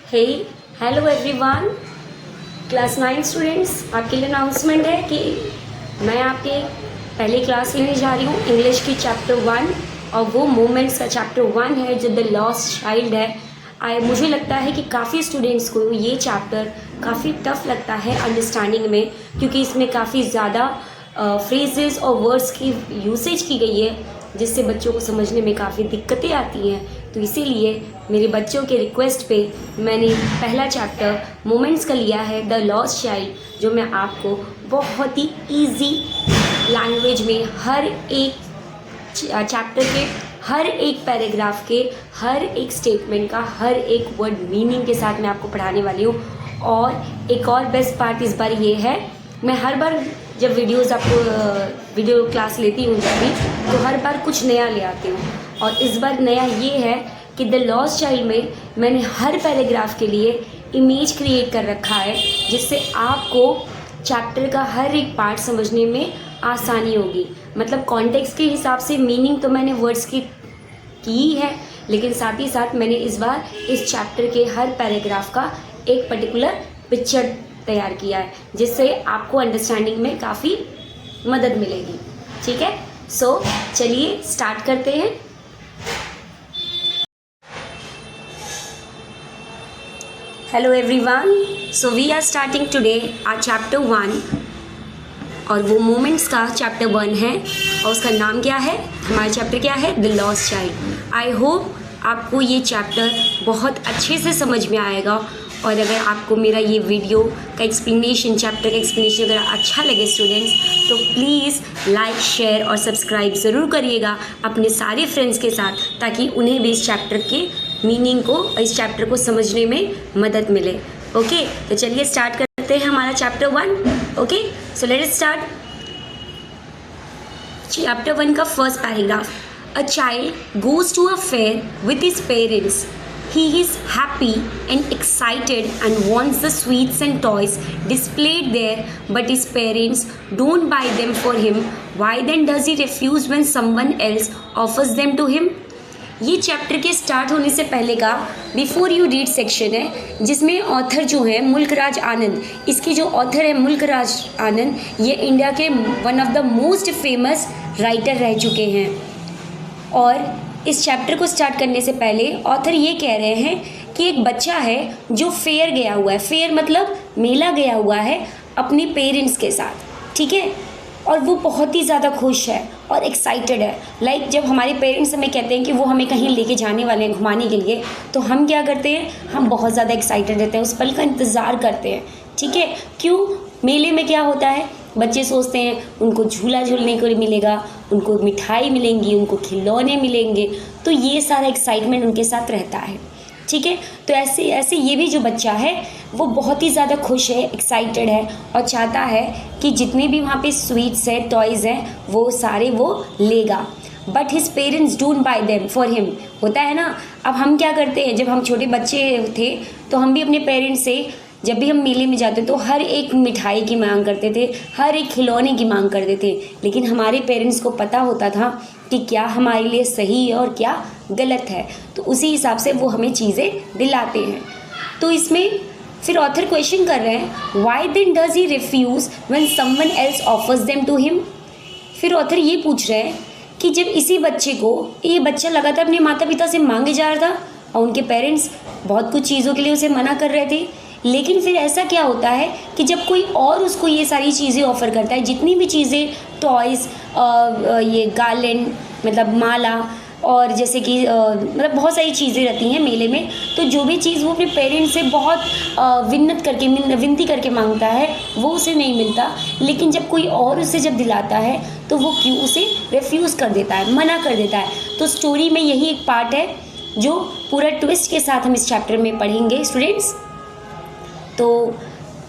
हे hello everyone, class 9 students, आपके लिए announcement है कि मैं आपके पहली क्लास लेने जा रही हूँ इंग्लिश की चैप्टर 1 और वो मोमेंट्स का चैप्टर 1 है जो द लॉस्ट चाइल्ड है। मुझे लगता है कि काफ़ी स्टूडेंट्स को ये चैप्टर काफ़ी टफ लगता है अंडरस्टैंडिंग में, क्योंकि इसमें काफ़ी ज़्यादा फ्रेजेस और वर्ड्स की यूसेज की गई है जिससे बच्चों को समझने में काफ़ी दिक्कतें आती हैं। तो इसीलिए मेरे बच्चों के रिक्वेस्ट पे मैंने पहला चैप्टर मोमेंट्स का लिया है द लॉस्ट चाइल्ड, जो मैं आपको बहुत ही इजी लैंग्वेज में हर एक चैप्टर के हर एक पैराग्राफ के हर एक स्टेटमेंट का हर एक वर्ड मीनिंग के साथ मैं आपको पढ़ाने वाली हूँ। और एक और बेस्ट पार्ट इस बार ये है, मैं हर बार जब वीडियो क्लास लेती हूँ जब भी, तो हर बार कुछ नया ले आती हूँ। और इस बार नया ये है कि द लॉस्ट चाइल्ड में मैंने हर पैराग्राफ के लिए इमेज क्रिएट कर रखा है, जिससे आपको चैप्टर का हर एक पार्ट समझने में आसानी होगी। मतलब कॉन्टेक्स्ट के हिसाब से मीनिंग तो मैंने वर्ड्स की है, लेकिन साथ ही साथ मैंने इस बार इस चैप्टर के हर पैराग्राफ का एक पर्टिकुलर पिक्चर तैयार किया है, जिससे आपको अंडरस्टैंडिंग में काफ़ी मदद मिलेगी। ठीक है, सो चलिए स्टार्ट करते हैं। Hello everyone, so we are starting today our chapter 1 और वो मोमेंट्स का चैप्टर 1 है और उसका नाम क्या है, हमारा चैप्टर क्या है, the lost child. I hope आपको ये चैप्टर बहुत अच्छे से समझ में आएगा। और अगर आपको मेरा ये वीडियो का एक्सप्लेनेशन, चैप्टर का एक्सप्लेनेशन अगर अच्छा लगे स्टूडेंट्स, तो प्लीज़ लाइक, शेयर और सब्सक्राइब ज़रूर करिएगा अपने सारे फ्रेंड्स के साथ, ताकि उन्हें भी इस चैप्टर के मीनिंग को, इस चैप्टर को समझने में मदद मिले। ओके, तो चलिए स्टार्ट करते हैं हमारा chapter 1। Okay, so let us start. Chapter 1 का first paragraph, a child goes to a fair with his parents. He is happy and excited and wants the sweets and toys displayed there, but his parents don't buy them for him. Why then does he refuse when someone else offers them to him? ये chapter के start होने से पहले का before you read section है, जिसमें author जो है मुल्कराज आनंद, इसकी जो ऑथर है मुल्कराज आनंद, ये इंडिया के one of the most famous writer रह चुके हैं। और इस चैप्टर को स्टार्ट करने से पहले ऑथर ये कह रहे हैं कि एक बच्चा है जो फेयर गया हुआ है, फेयर मतलब मेला गया हुआ है अपने पेरेंट्स के साथ, ठीक है, और वो बहुत ही ज़्यादा खुश है और एक्साइटेड है। लाइक जब हमारे पेरेंट्स हमें कहते हैं कि वो हमें कहीं लेके जाने वाले हैं घुमाने के लिए, तो हम क्या करते हैं, हम बहुत ज़्यादा एक्साइटेड रहते हैं, उस पल का इंतज़ार करते हैं। ठीक है, क्यों, मेले में क्या होता है, बच्चे सोचते हैं उनको झूला झूलने को मिलेगा, उनको मिठाई मिलेंगी, उनको खिलौने मिलेंगे, तो ये सारा एक्साइटमेंट उनके साथ रहता है। ठीक है, तो ऐसे ऐसे ये भी जो बच्चा है वो बहुत ही ज़्यादा खुश है, एक्साइटेड है और चाहता है कि जितने भी वहाँ पे स्वीट्स हैं, टॉयज़ हैं, वो सारे वो लेगा। But his parents don't buy them for him. होता है ना, अब हम क्या करते हैं, जब हम छोटे बच्चे थे तो हम भी अपने पेरेंट्स से जब भी हम मेले में जाते तो हर एक मिठाई की मांग करते थे, हर एक खिलौने की मांग करते थे, लेकिन हमारे पेरेंट्स को पता होता था कि क्या हमारे लिए सही है और क्या गलत है, तो उसी हिसाब से वो हमें चीज़ें दिलाते हैं। तो इसमें फिर ऑथर क्वेश्चन कर रहे हैं, why then does he refuse when someone else offers them to him. फिर ऑथर ये पूछ रहे हैं कि जब इसी बच्चे को, ये बच्चा लगातार अपने माता पिता से मांगे जा रहा था और उनके पेरेंट्स बहुत कुछ चीज़ों के लिए उसे मना कर रहे थे, लेकिन फिर ऐसा क्या होता है कि जब कोई और उसको ये सारी चीज़ें ऑफ़र करता है, जितनी भी चीज़ें, टॉयज़, ये गार्लैंड मतलब माला, और जैसे कि मतलब बहुत सारी चीज़ें रहती हैं मेले में, तो जो भी चीज़ वो अपने पेरेंट्स से बहुत विनती करके मांगता है वो उसे नहीं मिलता, लेकिन जब कोई और उसे जब दिलाता है तो वो क्यों उसे रिफ्यूज़ कर देता है, मना कर देता है। तो स्टोरी में यही एक पार्ट है जो पूरा ट्विस्ट के साथ हम इस चैप्टर में पढ़ेंगे स्टूडेंट्स। तो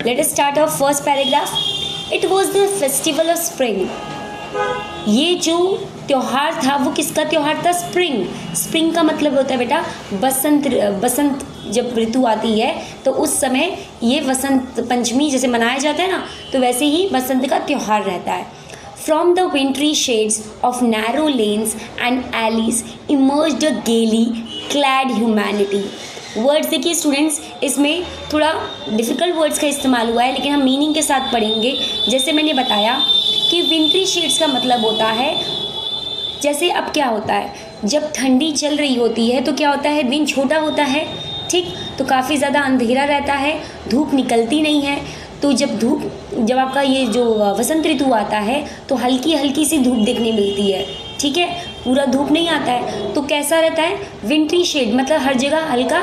let us start our first paragraph. It was the festival of spring. ये जो त्यौहार था वो किसका त्यौहार था, स्प्रिंग। स्प्रिंग का मतलब होता है बेटा बसंत। बसंत जब ऋतु आती है तो उस समय ये वसंत पंचमी जैसे मनाया जाता है ना, तो वैसे ही बसंत का त्यौहार रहता है। From the wintry shades of narrow lanes and alleys emerged a gaily clad humanity. Words देखिए स्टूडेंट्स, इसमें थोड़ा डिफ़िकल्ट वर्ड्स का इस्तेमाल हुआ है, लेकिन हम मीनिंग के साथ पढ़ेंगे। जैसे मैंने बताया कि विंट्री शेड्स का मतलब होता है, जैसे अब क्या होता है, जब ठंडी चल रही होती है तो क्या होता है, दिन छोटा होता है, ठीक, तो काफ़ी ज़्यादा अंधेरा रहता है, धूप निकलती नहीं है। तो जब आपका ये जो वसंत ऋतु आता है तो हल्की हल्की सी धूप देखने मिलती है, ठीक है, पूरा धूप नहीं आता है, तो कैसा रहता है, विंट्री शेड, मतलब हर जगह हल्का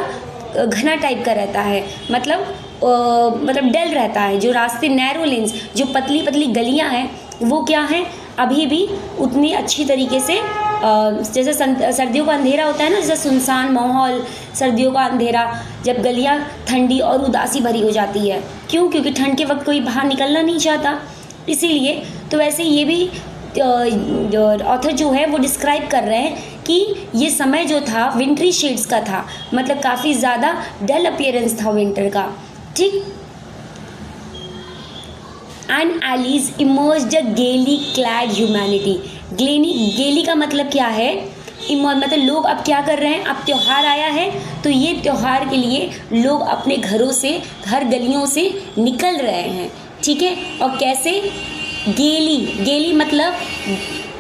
घना टाइप का रहता है, मतलब डल रहता है। जो रास्ते नैरो लेन्स, जो पतली पतली गलियां हैं, वो क्या हैं, अभी भी उतनी अच्छी तरीके से जैसे सर्दियों का अंधेरा होता है ना, जैसे सुनसान माहौल, सर्दियों का अंधेरा, जब गलियां ठंडी और उदासी भरी हो जाती है, क्यों, क्योंकि ठंड के वक्त कोई बाहर निकलना नहीं चाहता, इसीलिए। तो वैसे ये भी ऑथर जो है वो डिस्क्राइब कर रहे हैं कि ये समय जो था विंट्री शेड्स का था, मतलब काफ़ी ज़्यादा डल अपीयरेंस था विंटर का, ठीक। एंड एलिज इमर्ज्ड अ गेली क्लैड ह्यूमैनिटी। गेली का मतलब क्या है, मतलब लोग अब क्या कर रहे हैं, अब त्यौहार आया है तो ये त्यौहार के लिए लोग अपने घरों से, घर गलियों से निकल रहे हैं, ठीक है। और कैसे, गेली मतलब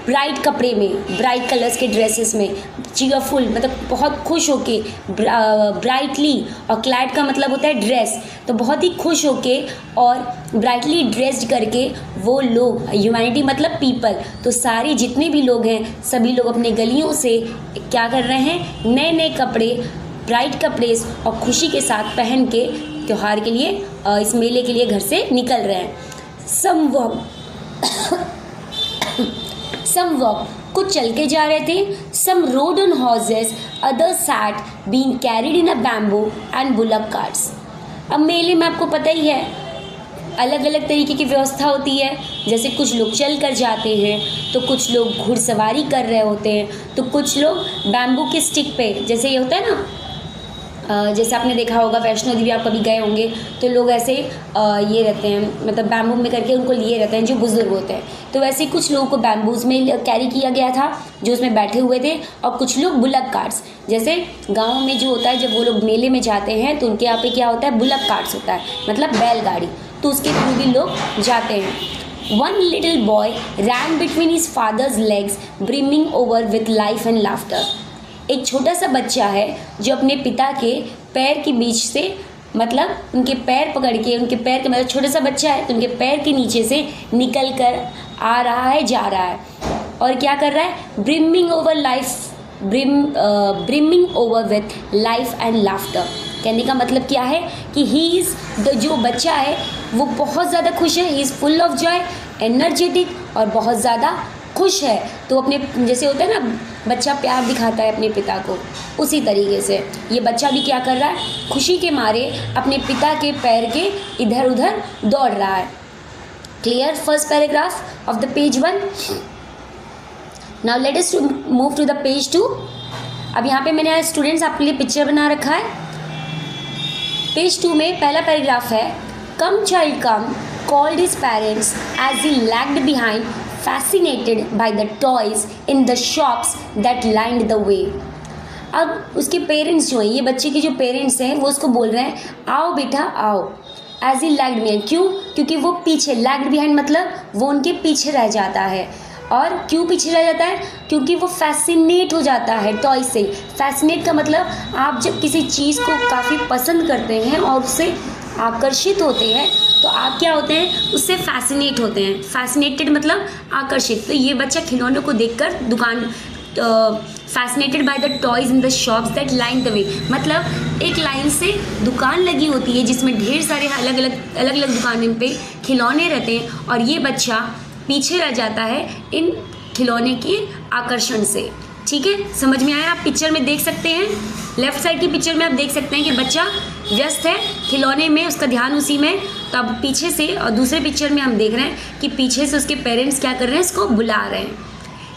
ब्राइट कपड़े में, ब्राइट कलर्स के ड्रेसेस में, चीयरफुल मतलब बहुत खुश होके, ब्राइटली, और क्लैड का मतलब होता है ड्रेस, तो बहुत ही खुश होके और ब्राइटली ड्रेस्ड करके वो लोग, ह्यूमैनिटी मतलब पीपल, तो सारे जितने भी लोग हैं सभी लोग अपने गलियों से क्या कर रहे हैं, नए नए कपड़े, ब्राइट कपड़े और खुशी के साथ पहन के त्यौहार के लिए, इस मेले के लिए घर से निकल रहे हैं। सम वॉक, कुछ चल के जा रहे थे, some rode on horses, others sat being carried in a bamboo and bullock carts. अब मेले में आपको पता ही है अलग अलग तरीके की व्यवस्था होती है, जैसे कुछ लोग चल कर जाते हैं, तो कुछ लोग घुड़सवारी कर रहे होते हैं, तो कुछ लोग बैम्बू के स्टिक पे, जैसे ये होता है ना, जैसे आपने देखा होगा वैष्णो देवी आप कभी गए होंगे तो लोग ऐसे ये रहते हैं, मतलब बैम्बू में करके उनको लिए रहते हैं जो बुजुर्ग होते हैं, तो वैसे कुछ लोगों को बैम्बूज में कैरी किया गया था जो उसमें बैठे हुए थे, और कुछ लोग बुलक कार्ट्स, जैसे गाँव में जो होता है जब वो लोग मेले में जाते हैं तो उनके यहाँ पे क्या होता है, बुलक कार्ट्स होता है, मतलब बैलगाड़ी, तो उसके थ्रू भी लोग जाते हैं। One little boy ran between his father's legs, brimming over with life and laughter. एक छोटा सा बच्चा है जो अपने पिता के पैर के बीच से, मतलब उनके पैर पकड़ के, उनके पैर के, मतलब छोटा सा बच्चा है तो उनके पैर के नीचे से निकल कर आ रहा है, जा रहा है, और क्या कर रहा है, brimming over with life and laughter. कहने का मतलब क्या है कि जो बच्चा है वो बहुत ज़्यादा खुश है, he is full of Joy, energetic और बहुत ज़्यादा खुश है। तो अपने, जैसे होता है ना बच्चा प्यार दिखाता है अपने पिता को, उसी तरीके से ये बच्चा भी क्या कर रहा है, खुशी के मारे अपने पिता के पैर के इधर उधर दौड़ रहा है। Clear, first paragraph of the page 1। Now let us move to the page 2। अब यहाँ पे मैंने स्टूडेंट्स आपके लिए पिक्चर बना रखा है। पेज 2 में पहला पैराग्राफ है, कम child come called his parents as he lagged behind, fascinated by the toys in the shops that lined the way. अब उसके पेरेंट्स जो हैं, ये बच्चे के जो पेरेंट्स हैं वो उसको बोल रहे हैं, आओ बेटा आओ, एज ही लैग्ड बिहाइंड, क्यों, क्योंकि वो पीछे, लैग्ड बिहाइंड मतलब वो उनके पीछे रह जाता है। और क्यों पीछे रह जाता है, क्योंकि वो फैसिनेट हो जाता है टॉय से। फैसिनेट का मतलब आप जब किसी चीज़ को काफ़ी पसंद करते हैं और उससे आकर्षित होते हैं तो आप क्या होते हैं, उससे फैसिनेट होते हैं। फैसिनेटेड मतलब आकर्षित। तो ये बच्चा खिलौनों को देखकर fascinated by the toys in the shops that line the way, मतलब एक लाइन से दुकान लगी होती है जिसमें ढेर सारे अलग अलग दुकानों पे खिलौने रहते हैं, और ये बच्चा पीछे रह जाता है इन खिलौने के आकर्षण से। ठीक है, समझ में आया? आप पिक्चर में देख सकते हैं, लेफ्ट साइड की पिक्चर में आप देख सकते हैं कि बच्चा व्यस्त है खिलौने में, उसका ध्यान उसी में। तो अब पीछे से, और दूसरे पिक्चर में हम देख रहे हैं कि पीछे से उसके पेरेंट्स क्या कर रहे हैं, इसको बुला रहे हैं।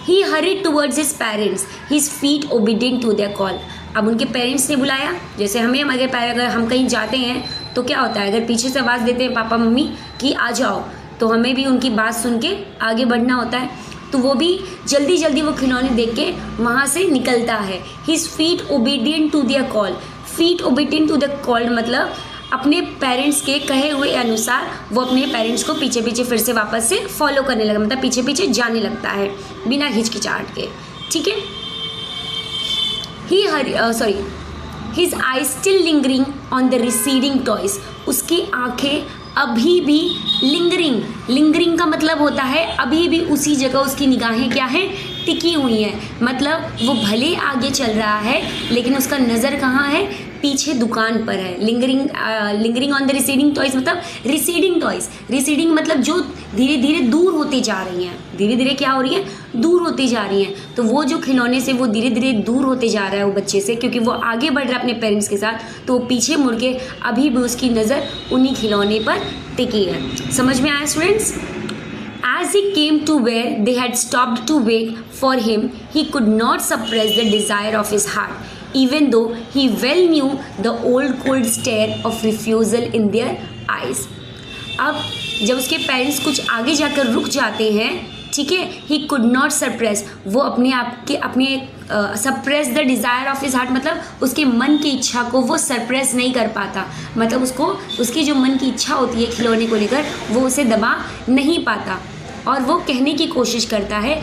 He hurried towards his parents, his feet obedient to their call. अब उनके पेरेंट्स ने बुलाया, जैसे हमें अगर हम कहीं जाते हैं तो क्या होता है, अगर पीछे से आवाज़ देते हैं पापा मम्मी कि आ जाओ, तो हमें भी उनकी बात सुन के आगे बढ़ना होता है। तो वो भी जल्दी जल्दी वो खिलौने देख के वहाँ से निकलता है। His feet obedient to their call, feet obedient to the called मतलब अपने पेरेंट्स के कहे हुए अनुसार वो अपने पेरेंट्स को पीछे पीछे फिर से वापस से फॉलो करने लगा, मतलब पीछे पीछे जाने लगता है बिना हिचकिचाहट के। ठीक है, his I still lingering on the receding toys, उसकी आंखें अभी भी लिंगरिंग का मतलब होता है अभी भी उसी जगह उसकी निगाहें क्या हैं, टिकी हुई हैं। मतलब वो भले आगे चल रहा है लेकिन उसका नज़र कहाँ है, पीछे दुकान पर है। Lingering on the receding toys मतलब रिसीडिंग टॉयज, रिसीडिंग मतलब जो धीरे धीरे दूर होती जा रही हैं, धीरे धीरे क्या हो रही है, दूर होती जा रही हैं। तो वो जो खिलौने से वो धीरे धीरे दूर होते जा रहा है वो बच्चे से, क्योंकि वो आगे बढ़ रहा है अपने पेरेंट्स के साथ, तो वो पीछे मुड़ के अभी भी उसकी नज़र उन्हीं खिलौने पर टिकी है। समझ में आया students? As he came to where they had stopped to wait for him, he could not suppress the desire of his heart, even though he well knew the old cold stare of refusal in their eyes. अब जब उसके parents कुछ आगे जाकर रुक जाते हैं, ठीक है, ही कुड नॉट सप्रेस, वो अपने suppress the desire of his heart मतलब उसके मन की इच्छा को वो सप्रेस नहीं कर पाता, मतलब उसकी जो मन की इच्छा होती है खिलौने को लेकर वो उसे दबा नहीं पाता और वो कहने की कोशिश करता है,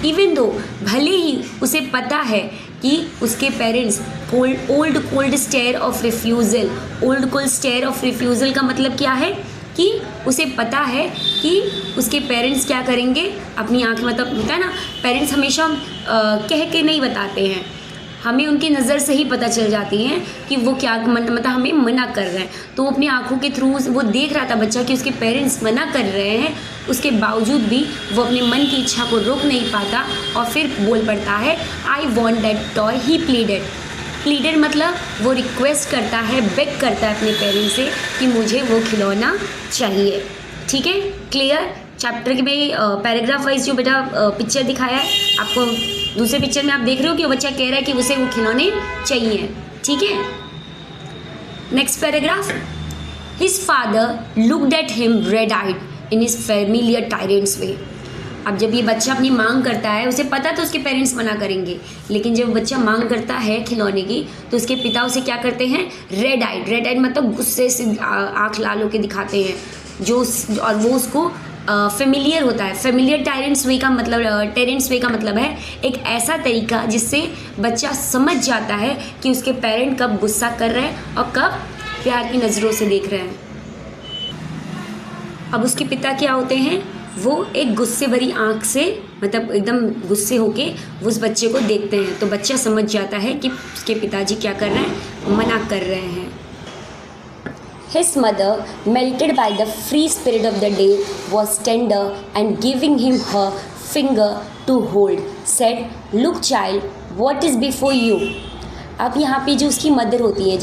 इवन दो भले ही उसे पता है कि उसके parents old cold stare of refusal, old cold stare of refusal का मतलब क्या है कि उसे पता है कि उसके पेरेंट्स क्या करेंगे, अपनी आँख मतलब होता है ना, पेरेंट्स हमेशा कह के नहीं बताते हैं, हमें उनकी नज़र से ही पता चल जाती है कि वो क्या मतलब हमें मना कर रहे हैं। तो वो अपनी आँखों के थ्रू वो देख रहा था बच्चा कि उसके पेरेंट्स मना कर रहे हैं, उसके बावजूद भी वो अपने मन की इच्छा को रोक नहीं पाता और फिर बोल पड़ता है, I want that toy. He pleaded मतलब वो रिक्वेस्ट करता है, बेग करता है अपने पेरेंट्स से कि मुझे वो खिलौना चाहिए। ठीक है, क्लियर? चैप्टर के में पैराग्राफ वाइज जो बेटा पिक्चर दिखाया है आपको, दूसरे पिक्चर में आप देख रहे हो कि वो बच्चा कह रहा है कि उसे वो खिलौने चाहिए। ठीक है, next paragraph, his father looked at him red eyed in his familiar tyrant's way. अब जब ये बच्चा अपनी मांग करता है, उसे पता तो उसके पेरेंट्स मना करेंगे, लेकिन जब बच्चा मांग करता है खिलौने की तो उसके पिता उसे क्या करते हैं, रेड आइड मतलब गुस्से से आँख लाल होकर दिखाते हैं और वो उसको फेमिलियर होता है। फेमिलियर टेरेंट्स वे का मतलब है एक ऐसा तरीका जिससे बच्चा समझ जाता है कि उसके पेरेंट कब गुस्सा कर रहे हैं और कब प्यार की नज़रों से देख रहे हैं। अब उसके पिता क्या होते हैं, वो एक गुस्से भरी आँख से मतलब एकदम गुस्से होके उस बच्चे को देखते हैं, तो बच्चा समझ जाता है कि उसके पिताजी क्या कर रहे हैं, मना कर रहे हैं। His mother, melted by the free spirit of the day, was tender and giving him her finger to hold, said, "Look, child, what is before you?" अब यहाँ पे जो उसकी मदर होती है,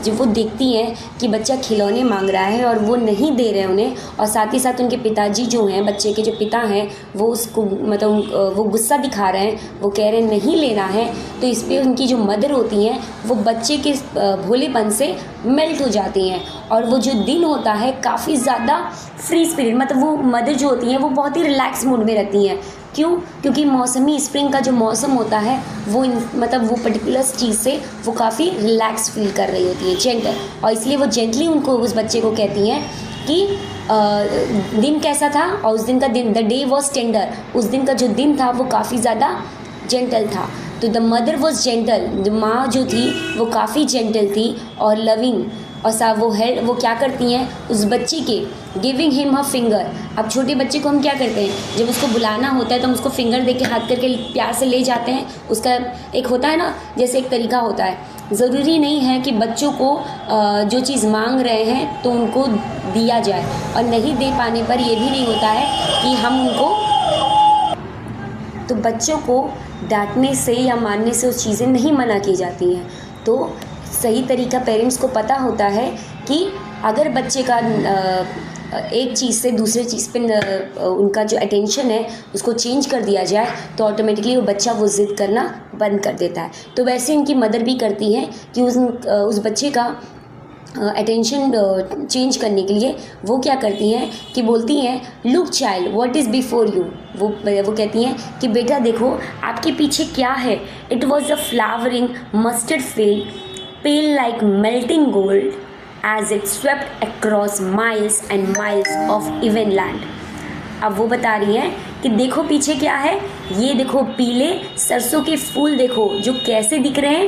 जब वो देखती हैं कि बच्चा खिलौने मांग रहा है और वो नहीं दे रहे हैं उन्हें, और साथ ही साथ उनके पिताजी जो हैं, बच्चे के जो पिता हैं, वो उसको मतलब वो गुस्सा दिखा रहे हैं, वो कह रहे हैं नहीं लेना है, तो इस पर उनकी जो मदर होती हैं वो बच्चे के भोलेपन से मेल्ट हो जाती हैं और वो जो दिन होता है काफ़ी ज़्यादा फ्री स्पिरिट, मतलब वो मदर जो होती हैं वो बहुत ही रिलैक्स मूड में रहती हैं। क्यों? क्योंकि मौसमी स्प्रिंग का जो मौसम होता है वो मतलब वो पर्टिकुलर चीज़ से वो काफ़ी रिलैक्स फील कर रही होती है, जेंटल, और इसलिए वो जेंटली उनको उस बच्चे को कहती हैं कि दिन कैसा था, और उस दिन का दिन, द डे वॉज टेंडर, उस दिन का जो दिन था वो काफ़ी ज़्यादा जेंटल था। तो द मदर वॉज जेंटल, जो माँ जो थी वो काफ़ी जेंटल थी और लविंग, और वो क्या करती हैं उस बच्चे के, गिविंग हिम हर फिंगर। अब छोटे बच्चे को हम क्या करते हैं, जब उसको बुलाना होता है तो हम उसको फिंगर दे के हाथ करके प्यार से ले जाते हैं। उसका एक होता है ना, जैसे एक तरीका होता है, ज़रूरी नहीं है कि बच्चों को जो चीज़ मांग रहे हैं तो उनको दिया जाए, और नहीं दे पाने पर यह भी नहीं होता है कि हम उनको, तो बच्चों को डांटने से या मारने से उस चीज़ें नहीं मना की जाती हैं। तो सही तरीका पेरेंट्स को पता होता है कि अगर बच्चे का एक चीज़ से दूसरे चीज़ पे उनका जो अटेंशन है उसको चेंज कर दिया जाए तो ऑटोमेटिकली वो बच्चा वो ज़िद करना बंद कर देता है। तो वैसे इनकी मदर भी करती हैं कि उस बच्चे का अटेंशन चेंज करने के लिए वो क्या करती हैं कि बोलती हैं, look child what is before you. वो कहती हैं कि बेटा देखो आपके पीछे क्या है। It was a flowering mustard field pale like melting gold as it swept across miles and miles of even land. अब वो बता रही है कि देखो पीछे क्या है, ये देखो पीले सरसों के फूल देखो जो कैसे दिख रहे हैं,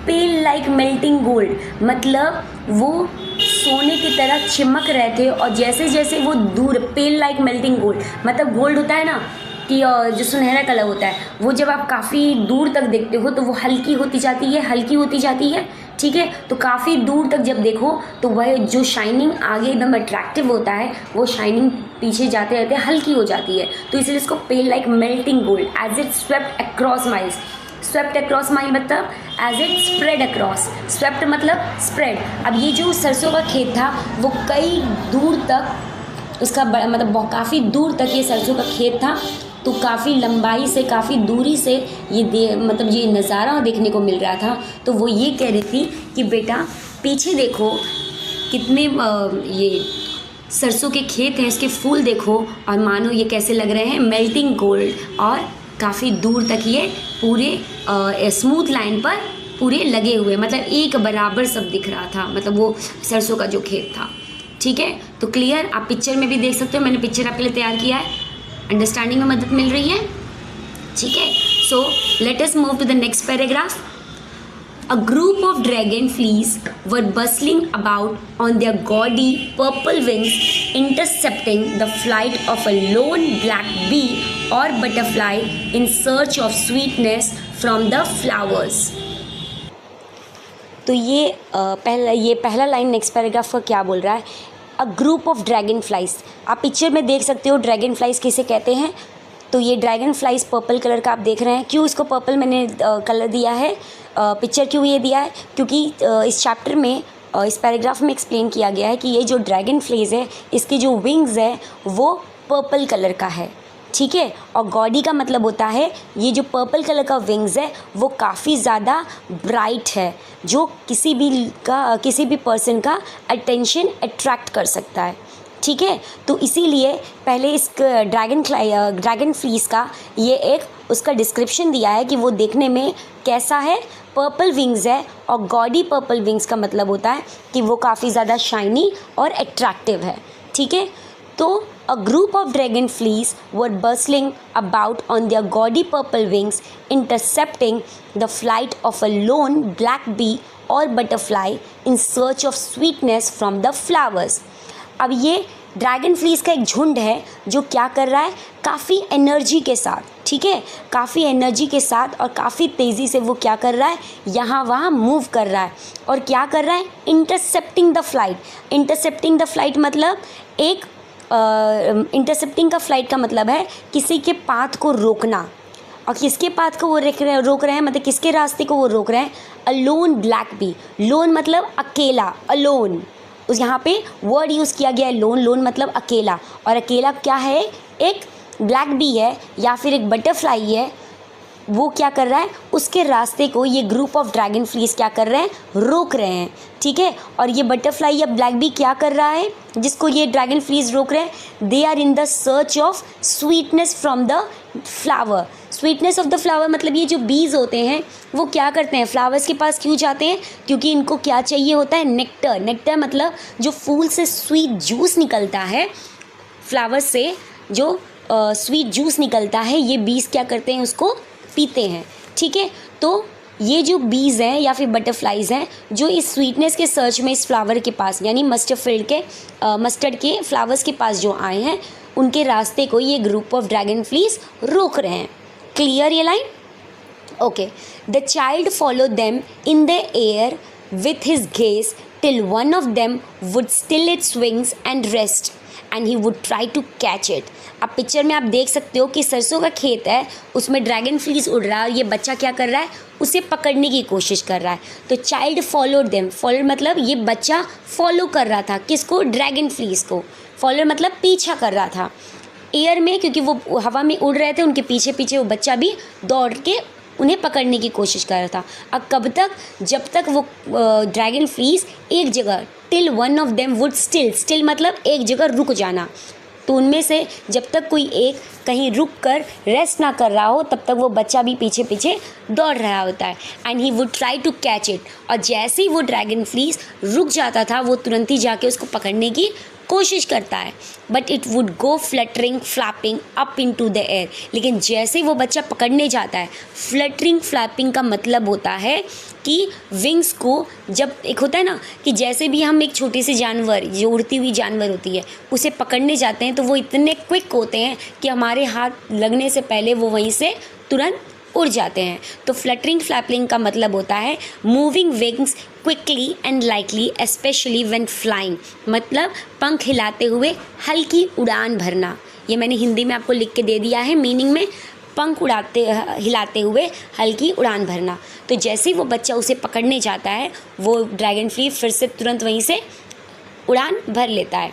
पेल लाइक मेल्टिंग गोल्ड, मतलब वो सोने की तरह चिमक रहे थे। और जैसे जैसे वो दूर, पेल लाइक मेल्टिंग गोल्ड मतलब गोल्ड होता है ना कि जो सुनहरा कलर होता है, वो जब आप काफ़ी दूर तक देखते हो तो वो हल्की होती जाती है, हल्की होती जाती है, ठीक है। तो काफ़ी दूर तक जब देखो तो वह जो शाइनिंग आगे एकदम अट्रैक्टिव होता है, वो शाइनिंग पीछे जाते रहते हल्की हो जाती है। तो इसलिए इसको pale like melting gold as it swept across miles. Swept across mile मतलब as it spread across, swept मतलब स्प्रेड। अब ये जो सरसों का खेत था वो कई दूर तक उसका मतलब काफ़ी दूर तक ये सरसों का खेत था, तो काफ़ी लंबाई से, काफ़ी दूरी से ये मतलब ये नज़ारा देखने को मिल रहा था। तो वो ये कह रही थी कि बेटा पीछे देखो कितने ये सरसों के खेत हैं, इसके फूल देखो और मानो ये कैसे लग रहे हैं, मेल्टिंग गोल्ड, और काफ़ी दूर तक ये पूरे स्मूथ लाइन पर पूरे लगे हुए, मतलब एक बराबर सब दिख रहा था, मतलब वो सरसों का जो खेत था, ठीक है। तो क्लियर, आप पिक्चर में भी देख सकते हो, मैंने पिक्चर आपके लिए तैयार किया है, अंडरस्टैंडिंग में मदद मिल रही है, ठीक है। So let us move to the next paragraph. A group of dragon fleas were bustling about on their gaudy purple wings, intercepting the flight of a lone black bee or butterfly in search of sweetness from the flowers. तो ये पहला line next paragraph का क्या बोल रहा है, a group of dragon flies. आप picture में देख सकते हो ड्रैगन फ्लाइज किसे कहते हैं। तो ये ड्रैगन फ्लाइज पर्पल कलर का आप देख रहे हैं। क्यों इसको पर्पल मैंने कलर दिया है, पिक्चर क्यों ये दिया है, क्योंकि इस चैप्टर में इस पैराग्राफ में एक्सप्लेन किया गया है कि ये जो ड्रैगन फ्लाइज है इसके जो विंग्स है वो पर्पल कलर का है, ठीक है। और गॉडी का मतलब होता है ये जो पर्पल कलर का विंग्स है वो काफ़ी ज़्यादा ब्राइट है, जो किसी भी पर्सन का अटेंशन अट्रैक्ट कर सकता है, ठीक है। तो इसीलिए पहले इस ड्रैगन फ्लीस का ये एक उसका डिस्क्रिप्शन दिया है कि वो देखने में कैसा है, पर्पल विंग्स है, और गॉडी पर्पल विंग्स का मतलब होता है कि वो काफ़ी ज़्यादा शाइनी और अट्रैक्टिव है, ठीक है। तो a group of dragon fleas were bustling about on their gaudy purple wings, intercepting the flight of a lone black bee or butterfly in search of sweetness from the flowers. अब ये dragon fleece का एक झुंड है जो क्या कर रहा है, काफ़ी एनर्जी के साथ, ठीक है, काफ़ी एनर्जी के साथ और काफ़ी तेज़ी से वो क्या कर रहा है, यहाँ वहाँ मूव कर रहा है। और क्या कर रहा है, intercepting the flight. Intercepting the flight मतलब एक इंटरसेप्टिंग का फ्लाइट का मतलब है किसी के पाथ को रोकना। और किसके पाथ को वो रोक रहे हैं, मतलब किसके रास्ते को वो रोक रहे हैं, अ लोन ब्लैक बी। लोन मतलब अकेला, अलोन, उस यहाँ पे वर्ड यूज़ किया गया है लोन। लोन मतलब अकेला, और अकेला क्या है, एक ब्लैक बी है या फिर एक बटरफ्लाई है, वो क्या कर रहा है, उसके रास्ते को ये ग्रुप ऑफ ड्रैगन फ्लीस क्या कर रहे हैं, रोक रहे हैं, ठीक है। और ये बटरफ्लाई या ब्लैक बी क्या कर रहा है, जिसको ये ड्रैगन फ्लीस रोक रहे हैं, they are in the search of sweetness from the flower. Sweetness of the flower मतलब ये जो बीज होते हैं वो क्या करते हैं, फ्लावर्स के पास क्यों जाते हैं, क्योंकि इनको क्या चाहिए होता है, नेक्टर। नेक्टर मतलब जो फूल से स्वीट जूस निकलता है, फ्लावर से जो स्वीट जूस निकलता है, ये बीज क्या करते हैं, उसको पीते हैं, ठीक है। तो ये जो बीज हैं या फिर बटरफ्लाइज हैं जो इस स्वीटनेस के सर्च में इस फ्लावर के पास यानी मस्टर्ड के फ्लावर्स के पास जो आए हैं, उनके रास्ते को ये ग्रुप ऑफ ड्रैगन फ्लीस रोक रहे हैं। क्लियर ये line, okay. The child follow them in the air with his gaze till one of them would still its wings and rest and he would try to catch it. अब picture में आप देख सकते हो कि सरसों का खेत है, उसमें ड्रैगन फ्लीस उड़ रहा है और ये बच्चा क्या कर रहा है, उसे पकड़ने की कोशिश कर रहा है। तो चाइल्ड फॉलोड देम, फॉलोड मतलब ये बच्चा फॉलो कर रहा था किसको, ड्रैगन फ्लीस को। फॉलोड मतलब पीछा कर रहा था एयर में, क्योंकि वो हवा में उड़ रहे थे, उनके पीछे पीछे वो बच्चा भी दौड़ के उन्हें पकड़ने की कोशिश कर रहा था। अब कब तक, जब तक वो ड्रैगन फ्लीस एक जगह, till one of them would still मतलब एक जगह रुक जाना, तो उनमें से जब तक कोई एक कहीं रुक कर रेस्ट ना कर रहा हो तब तक वो बच्चा भी पीछे पीछे दौड़ रहा होता है। And he would try to catch it, और जैसे ही वो ड्रैगन फ्लीस रुक जाता था वो तुरंत ही जाके उसको पकड़ने की कोशिश करता है। But it would go fluttering flapping up into the air, लेकिन जैसे वो बच्चा पकड़ने जाता है, फ्लटरिंग फ्लैपिंग का मतलब होता है कि विंग्स को, जब एक होता है ना कि जैसे भी हम एक छोटी सी जानवर जो उड़ती हुई जानवर होती है उसे पकड़ने जाते हैं तो वो इतने क्विक होते हैं कि हमारे हाथ लगने से पहले वो वहीं से तुरंत उड़ जाते हैं। तो फ्लटरिंग फ्लैपिंग का मतलब होता है moving wings quickly and lightly specially when flying, मतलब पंख हिलाते हुए हल्की उड़ान भरना। ये मैंने हिंदी में आपको लिख के दे दिया है मीनिंग में, पंख हिलाते हुए हल्की उड़ान भरना। तो जैसे ही वो बच्चा उसे पकड़ने जाता है वो ड्रैगन फ्ली फिर से तुरंत वहीं से उड़ान भर लेता है।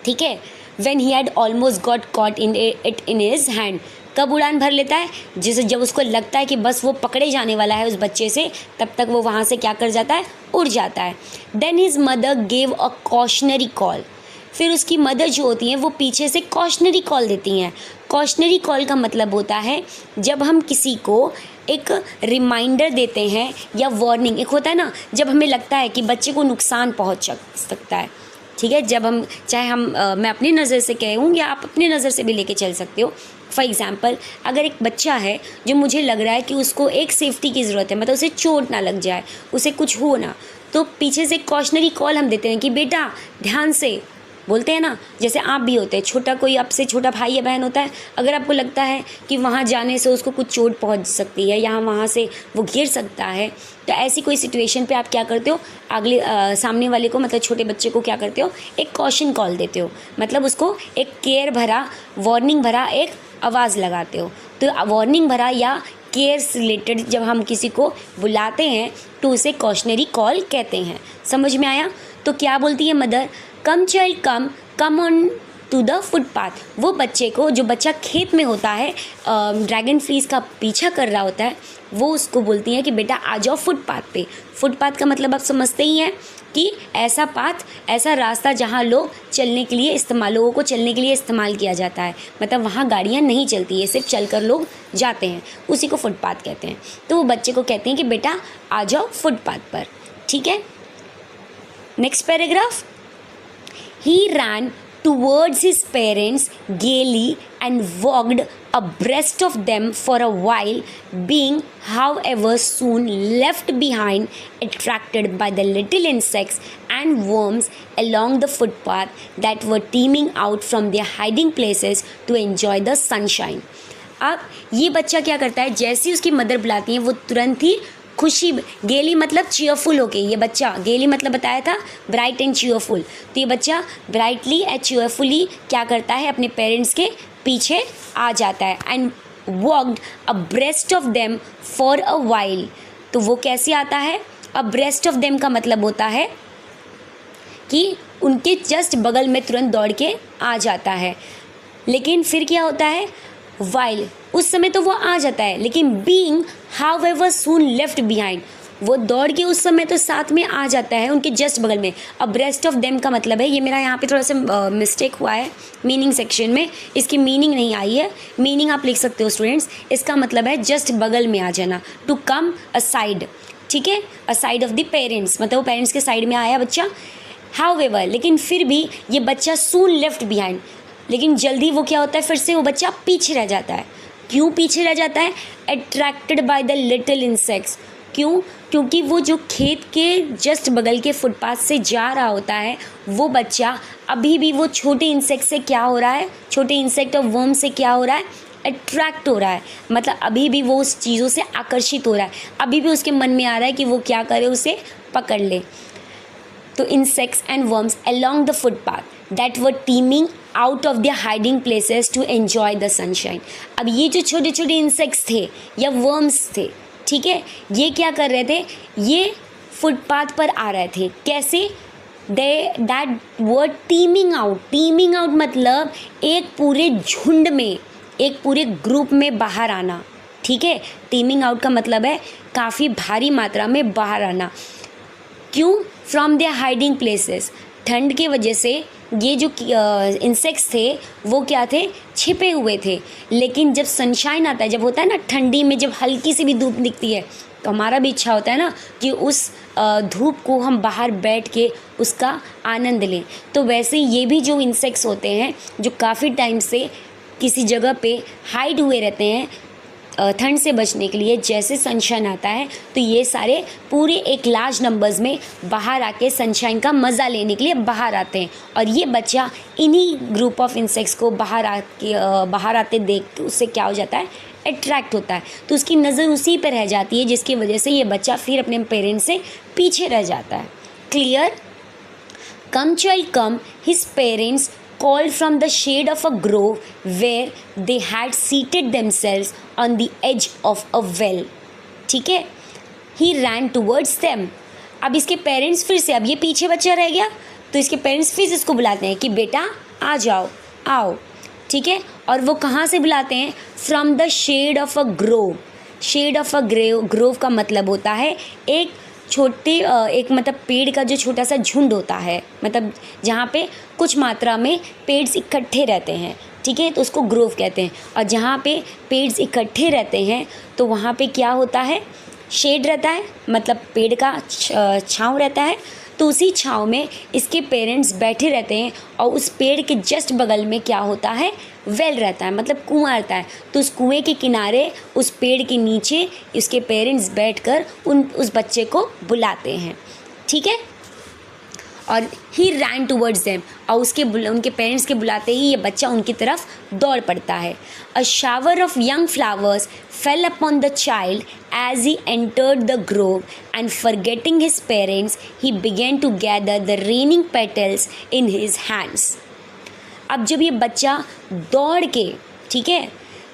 ठीक है, when he had almost got caught in it in his hand, कब उड़ान भर लेता है, जिसे जब उसको लगता है कि बस वो पकड़े जाने वाला है उस बच्चे से, तब तक वो वहाँ से क्या कर जाता है, उड़ जाता है। Then his mother gave a cautionary call, फिर उसकी मदर जो होती हैं वो पीछे से कॉशनरी कॉल देती हैं। कॉशनरी कॉल का मतलब होता है जब हम किसी को एक रिमाइंडर देते हैं या वार्निंग, एक होता है ना जब हमें लगता है कि बच्चे को नुकसान पहुंच सकता है। ठीक है, जब हम चाहे हम मैं अपनी नज़र से कहूँ या आप अपनी नज़र से भी लेके चल सकते हो। फॉर एग्ज़ाम्पल, अगर एक बच्चा है जो मुझे लग रहा है कि उसको एक सेफ्टी की ज़रूरत है, मतलब उसे चोट ना लग जाए, उसे कुछ हो ना, तो पीछे से कॉशनरी कॉल हम देते हैं कि बेटा ध्यान से, बोलते हैं ना, जैसे आप भी होते हैं, छोटा कोई आपसे छोटा भाई या बहन होता है, अगर आपको लगता है कि वहाँ जाने से उसको कुछ चोट पहुँच सकती है या वहाँ से वो गिर सकता है, तो ऐसी कोई सिचुएशन पे आप क्या करते हो, अगले सामने वाले को, मतलब छोटे बच्चे को क्या करते हो, एक कॉशन कॉल देते हो, मतलब उसको एक केयर भरा, वार्निंग भरा एक आवाज़ लगाते हो। तो वार्निंग भरा या केयर से रिलेटेड जब हम किसी को बुलाते हैं तो उसे कॉशनरी कॉल कहते हैं। समझ में आया? तो क्या बोलती है mother, come child come on to the footpath. वो बच्चे को, जो बच्चा खेत में होता है, ड्रैगन फ्लीस का पीछा कर रहा होता है, वो उसको बोलती हैं कि बेटा आ जाओ फुटपाथ पे। फुटपाथ का मतलब आप समझते ही हैं कि ऐसा पाथ, ऐसा रास्ता जहाँ लोगों को चलने के लिए इस्तेमाल किया जाता है, मतलब वहाँ गाड़ियाँ नहीं चलती है, सिर्फ चलकर लोग जाते हैं, उसी को फुटपाथ कहते हैं। तो वो बच्चे को कहते हैं कि बेटा आ जाओ फुटपाथ पर। ठीक है, next paragraph. He ran towards his parents gaily and walked abreast of them for a while, being, however, soon left behind, attracted by the little insects and worms along the footpath that were teeming out from their hiding places to enjoy the sunshine. अब ये बच्चा क्या करता है, जैसे ही उसकी mother बुलाती है वो तुरंत ही खुशी, गेली मतलब चीयरफुल होके, ये बच्चा, गेली मतलब बताया था ब्राइट एंड चीयरफुल, तो ये बच्चा ब्राइटली एंड चीयरफुली क्या करता है, अपने पेरेंट्स के पीछे आ जाता है। And walked abreast of them for a while, तो वो कैसे आता है, अब्रेस्ट ऑफ देम का मतलब होता है कि उनके जस्ट बगल में तुरंत दौड़ के आ जाता है। लेकिन फिर क्या होता है, वाइल, उस समय तो वो आ जाता है, लेकिन बीइंग हाउएवर सून लेफ्ट बिहाइंड, वो दौड़ के उस समय तो साथ में आ जाता है उनके जस्ट बगल में। अब्रेस्ट ऑफ देम का मतलब है, ये मेरा यहाँ पे थोड़ा सा मिस्टेक हुआ है मीनिंग सेक्शन में, इसकी मीनिंग नहीं आई है, मीनिंग आप लिख सकते हो स्टूडेंट्स, इसका मतलब है जस्ट बगल में आ जाना, टू कम असाइड। ठीक है, असाइड ऑफ द पेरेंट्स, मतलब वो पेरेंट्स के साइड में आया बच्चा। हाउएवर, लेकिन फिर भी ये बच्चा सून लेफ्ट बिहाइंड, लेकिन जल्दी वो क्या होता है, फिर से वो बच्चा पीछे रह जाता है। क्यों पीछे रह जाता है, attracted by the little insects, क्यों, क्योंकि वो जो खेत के जस्ट बगल के फुटपाथ से जा रहा होता है वो बच्चा अभी भी वो छोटे इंसेक्ट से क्या हो रहा है, छोटे इंसेक्ट और वर्म से क्या हो रहा है, अट्रैक्ट हो रहा है, मतलब अभी भी वो उस चीज़ों से आकर्षित हो रहा है, अभी भी उसके मन में आ रहा है कि वो क्या करे, उसे पकड़ ले। तो insects and worms along the footpath that were teeming out of their hiding places to enjoy the sunshine. अब ये जो छोटे छोटे इंसेक्ट्स थे या वर्म्स थे, ठीक है, ये क्या कर रहे थे, ये फुटपाथ पर आ रहे थे, कैसे, दैट वर्ड टीमिंग आउट मतलब एक पूरे झुंड में, एक पूरे ग्रुप में बाहर आना। ठीक है, टीमिंग आउट का मतलब है काफ़ी भारी मात्रा में बाहर आना। क्यों, फ्रॉम देयर हाइडिंग प्लेसेस, ठंड की वजह से ये जो इंसेक्ट्स थे वो क्या थे, छिपे हुए थे। लेकिन जब सनशाइन आता है, जब होता है ना ठंडी में, जब हल्की सी भी धूप दिखती है, तो हमारा भी इच्छा होता है ना कि उस धूप को हम बाहर बैठ के उसका आनंद लें। तो वैसे ये भी जो इंसेक्ट्स होते हैं जो काफ़ी टाइम से किसी जगह पे हाइड हुए रहते हैं ठंड से बचने के लिए, जैसे सनशाइन आता है तो ये सारे पूरे एक लार्ज नंबर्स में बाहर आके सनशाइन का मज़ा लेने के लिए बाहर आते हैं। और ये बच्चा इन्हीं ग्रुप ऑफ इंसेक्ट्स को बाहर आते देख के उससे क्या हो जाता है, अट्रैक्ट होता है। तो उसकी नज़र उसी पर रह जाती है, जिसकी वजह से ये बच्चा फिर अपने पेरेंट्स से पीछे रह जाता है। Clear? Come child come, his parents called from the shade of a grove where they had seated themselves on the edge of a well. ठीक है, he ran towards them. अब इसके पेरेंट्स फिर से, अब ये पीछे बच्चा रह गया तो इसके पेरेंट्स फिर से इसको बुलाते हैं कि बेटा आ जाओ, आओ। ठीक है, और वो कहाँ से बुलाते हैं, from the shade of a grove. Shade of a grove का मतलब होता है एक एक मतलब पेड़ का जो छोटा सा झुंड होता है, मतलब जहाँ पे कुछ मात्रा में पेड़ इकट्ठे रहते हैं। ठीक है, तो उसको ग्रोव कहते हैं। और जहाँ पे पेड़ इकट्ठे रहते हैं तो वहाँ पे क्या होता है, शेड रहता है, मतलब पेड़ का छाँव रहता है। तो उसी छाँव में इसके पेरेंट्स बैठे रहते हैं और उस पेड़ के जस्ट बगल में क्या होता है, वेल रहता है, मतलब कुआं रहता है। तो उस कुएं के किनारे उस पेड़ के नीचे उसके पेरेंट्स बैठकर उस बच्चे को बुलाते हैं। ठीक है, और ही रैन टूवर्ड्स देम, और उनके पेरेंट्स के बुलाते ही ये बच्चा उनकी तरफ दौड़ पड़ता है। A shower of young flowers fell upon the child as he entered the grove and forgetting his parents he began to gather the raining petals in his hands. अब जब ये बच्चा दौड़ के, ठीक है,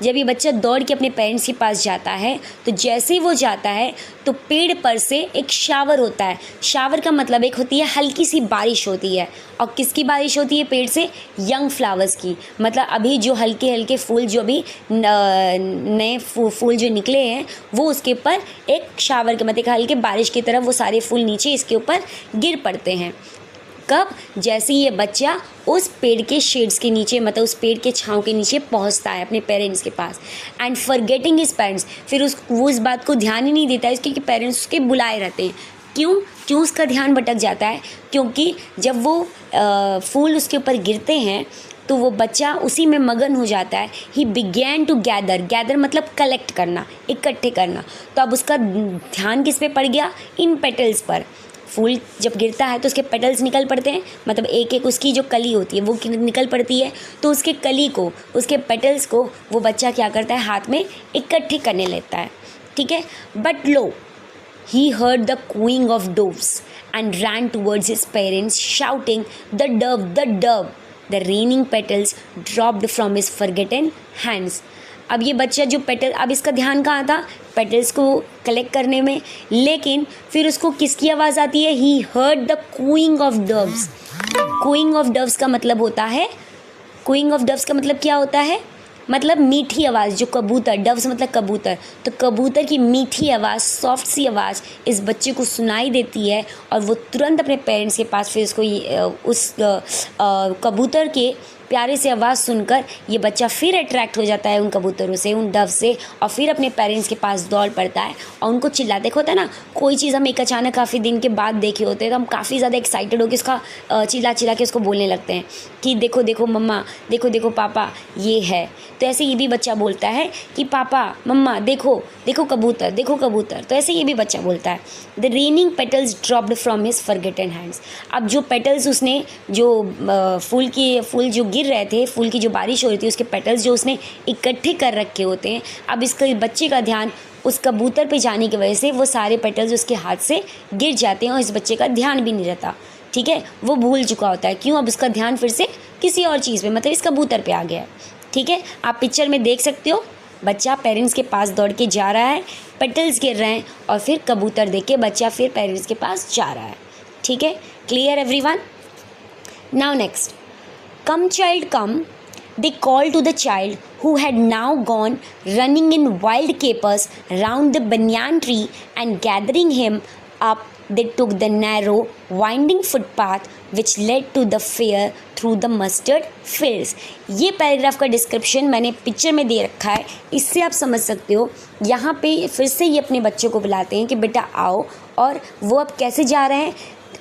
जब ये बच्चा दौड़ के अपने पेरेंट्स के पास जाता है तो जैसे ही वो जाता है तो पेड़ पर से एक शावर होता है। शावर का मतलब एक होती है हल्की सी बारिश होती है। और किसकी बारिश होती है पेड़ से, यंग फ्लावर्स की, मतलब अभी जो हल्के हल्के फूल, जो अभी नए फूल जो निकले हैं वो उसके ऊपर एक शावर के मतलब हल्के बारिश की तरह वो सारे फूल नीचे इसके ऊपर गिर पड़ते हैं। कब, जैसे ये बच्चा उस पेड़ के शेड्स के नीचे, मतलब उस पेड़ के छाँव के नीचे पहुंचता है अपने पेरेंट्स के पास, एंड फॉरगेटिंग हिज पेरेंट्स, फिर वो इस बात को ध्यान ही नहीं देता है क्योंकि पेरेंट्स उसके बुलाए रहते हैं। क्यों उसका ध्यान भटक जाता है, क्योंकि जब वो फूल उसके ऊपर गिरते हैं तो वो बच्चा उसी में मगन हो जाता है। ही बिगैन टू गैदर मतलब कलेक्ट करना, इकट्ठे करना। तो अब उसका ध्यान किस पे पड़ गया, इन पेटल्स पर। फूल जब गिरता है तो उसके पेटल्स निकल पड़ते हैं, मतलब एक एक उसकी जो कली होती है वो निकल पड़ती है। तो उसके कली को, उसके पेटल्स को वो बच्चा क्या करता है, हाथ में इकट्ठे करने लगता है। ठीक है, but low, he heard the cooing of doves and ran towards his parents shouting, the dove. The raining petals dropped from his forgotten hands. अब ये बच्चा जो पेटल, अब इसका ध्यान कहाँ था, पेटल्स को कलेक्ट करने में, लेकिन फिर उसको किसकी आवाज़ आती है, he heard the cooing of doves. Cooing of doves का मतलब होता है, कूइंग ऑफ डव्स का मतलब क्या होता है, मतलब मीठी आवाज़, जो कबूतर, डव्स मतलब कबूतर, तो कबूतर की मीठी आवाज़, सॉफ्ट सी आवाज़ इस बच्चे को सुनाई देती है। और वो तुरंत अपने पेरेंट्स के पास फिर उसको उस कबूतर के प्यारे से आवाज़ सुनकर ये बच्चा फिर अट्रैक्ट हो जाता है उन कबूतरों से, उन डव से, और फिर अपने पेरेंट्स के पास दौड़ पड़ता है और उनको चिल्लाते। होता है ना, कोई चीज़ हम एक अचानक काफ़ी दिन के बाद देखे होते हैं तो हम काफ़ी ज़्यादा एक्साइटेड होकर उसका चिल्ला के उसको बोलने लगते हैं कि देखो देखो मम्मा, देखो देखो पापा, ये है। तो ऐसे ये भी बच्चा बोलता है कि पापा मम्मा देखो देखो कबूतर, देखो कबूतर। तो ऐसे ये भी बच्चा बोलता है। The raining petals dropped from his forgotten hands. अब जो पेटल्स उसने, जो फूल जो गिर रहे थे, फूल की जो बारिश हो रही थी, उसके पेटल्स जो उसने इकट्ठे कर रखे होते हैं, अब इसके बच्चे का ध्यान उस कबूतर पे जाने की वजह से वो सारे पेटल्स उसके हाथ से गिर जाते हैं और इस बच्चे का ध्यान भी नहीं रहता। ठीक है, वो भूल चुका होता है। क्यों, अब उसका ध्यान फिर से किसी और चीज़ पे, मतलब इस कबूतर पे आ गया है। ठीक है, आप पिक्चर में देख सकते हो, बच्चा पेरेंट्स के पास दौड़ के जा रहा है, पेटल्स गिर रहे हैं और फिर कबूतर देख के बच्चा फिर पेरेंट्स के पास जा रहा है। ठीक है, clear everyone? Now next, come child come, they called to the child who had now gone running in wild capers round the banyan tree and gathering him up they took the narrow, winding footpath which led to the fair through the mustard fields. ये paragraph का description मैंने picture में दे रखा है, इससे आप समझ सकते हो। यहाँ पे फिर से ये अपने बच्चों को बुलाते हैं कि बेटा आओ, और वो अब कैसे जा रहे हैं,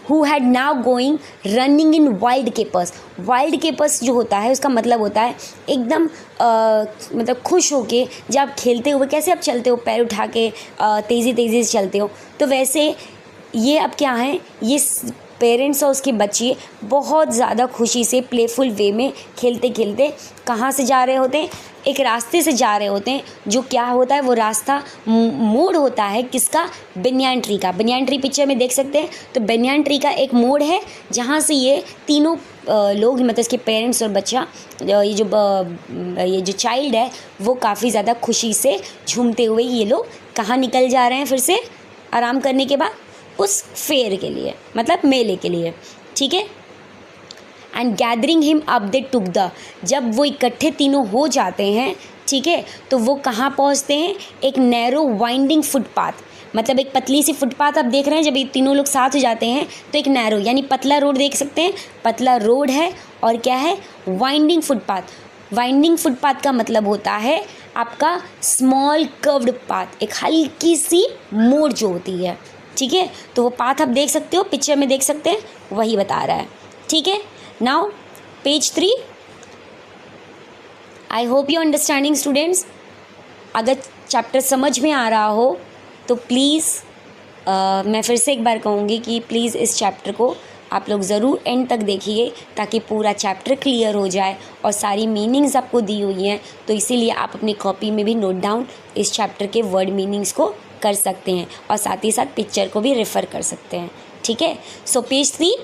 who had now going running in wild capers. Wild keepers जो होता है उसका मतलब होता है एकदम मतलब खुश होके, जब आप खेलते हुए कैसे आप चलते हो, पैर उठा के तेज़ी तेज़ी से चलते हो, तो वैसे ये अब क्या है, ये पेरेंट्स और उसके बच्चे बहुत ज़्यादा खुशी से प्लेफुल वे में खेलते खेलते कहाँ से जा रहे होते हैं, एक रास्ते से जा रहे होते हैं, जो क्या होता है, वो रास्ता मोड़ होता है किसका, बनियान ट्री का। बनियान ट्री पिक्चर में देख सकते हैं, तो बनियान ट्री का एक मोड़ है जहाँ से ये तीनों लोग, मतलब इसके पेरेंट्स और बच्चा, ये जो चाइल्ड है वो काफ़ी ज़्यादा खुशी से झूमते हुए ये लोग कहाँ निकल जा रहे हैं, फिर से आराम करने के बाद उस फेयर के लिए, मतलब मेले के लिए, ठीक है। And gathering him up they took the, जब वो इकट्ठे तीनों हो जाते हैं, ठीक है, तो वो कहाँ पहुँचते हैं, एक नैरो वाइंडिंग फुटपाथ, मतलब एक पतली सी फुटपाथ आप देख रहे हैं। जब ये तीनों लोग साथ हो जाते हैं तो एक नैरो यानी पतला रोड देख सकते हैं, पतला रोड है, और क्या है, वाइंडिंग फुटपाथ। वाइंडिंग फुटपाथ का मतलब होता है आपका स्मॉल कर्व्ड पाथ, एक हल्की सी मोड़ जो होती है, ठीक है। तो वो पाथ आप देख सकते हो, पिक्चर में देख सकते हैं, वही बता रहा है, ठीक है। Now page 3, I hope you understanding students. अगर चैप्टर समझ में आ रहा हो तो प्लीज़ मैं फिर से एक बार कहूँगी कि प्लीज़ इस चैप्टर को आप लोग ज़रूर एंड तक देखिए, ताकि पूरा चैप्टर क्लियर हो जाए, और सारी मीनिंग्स आपको दी हुई हैं, तो इसीलिए आप अपनी कॉपी में भी नोट डाउन इस चैप्टर के वर्ड मीनिंग्स को कर सकते हैं, और साथ ही साथ पिक्चर को भी रेफ़र कर सकते हैं, ठीक है। सो पेज 3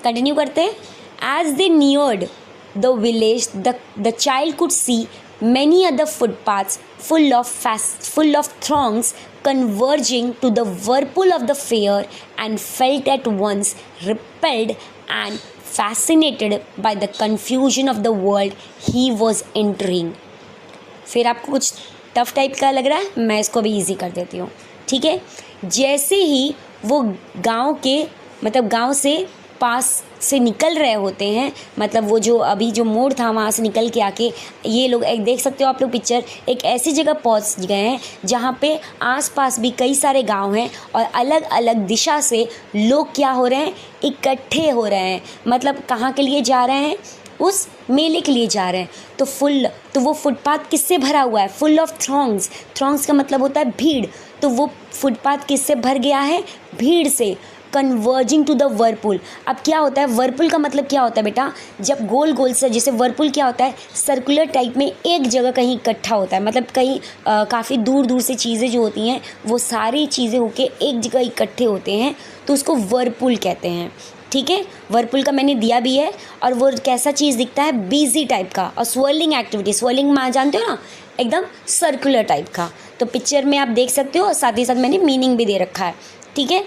कंटिन्यू करते हैं। As they neared the village the child could see many other footpaths full of throngs converging to the whirlpool of the fair, and felt at once repelled and fascinated by the confusion of the world he was entering. फिर आपको कुछ tough type का लग रहा है, मैं इसको भी इजी कर देती हूँ, ठीक है। जैसे ही वो गांव के, मतलब गांव से पास से निकल रहे होते हैं, मतलब वो जो अभी जो मोड़ था वहाँ से निकल के आके ये लोग, एक देख सकते हो आप लोग पिक्चर, एक ऐसी जगह पहुँच गए हैं जहाँ पे आसपास भी कई सारे गांव हैं, और अलग अलग दिशा से लोग क्या हो रहे हैं, इकट्ठे हो रहे हैं। मतलब कहाँ के लिए जा रहे हैं, उस मेले के लिए जा रहे हैं। तो वो फुटपाथ किससे भरा हुआ है, फुल ऑफ थ्रॉन्ग्स। थ्रॉन्ग्स का मतलब होता है भीड़, तो वो फुटपाथ किससे भर गया है, भीड़ से। कन्वर्जिंग टू द वर्लपुल, अब क्या होता है, वर्लपुल का मतलब क्या होता है बेटा, जब गोल गोल से, जैसे वर्लपुल क्या होता है, सर्कुलर टाइप में एक जगह कहीं इकट्ठा होता है, मतलब कहीं काफ़ी दूर दूर से चीज़ें जो होती हैं वो सारी चीज़ें होके एक जगह इकट्ठे होते हैं, तो उसको वर्लपुल कहते हैं, ठीक है। वर्लपुल का मैंने दिया भी है, और वो कैसा चीज़ दिखता है, बिजी टाइप का, और स्वर्लिंग एक्टिविटी, स्वर्लिंग में जानते हो ना, एकदम सर्कुलर टाइप का। तो पिक्चर में आप देख सकते हो, और साथ ही साथ मैंने मीनिंग भी दे रखा है, ठीक है।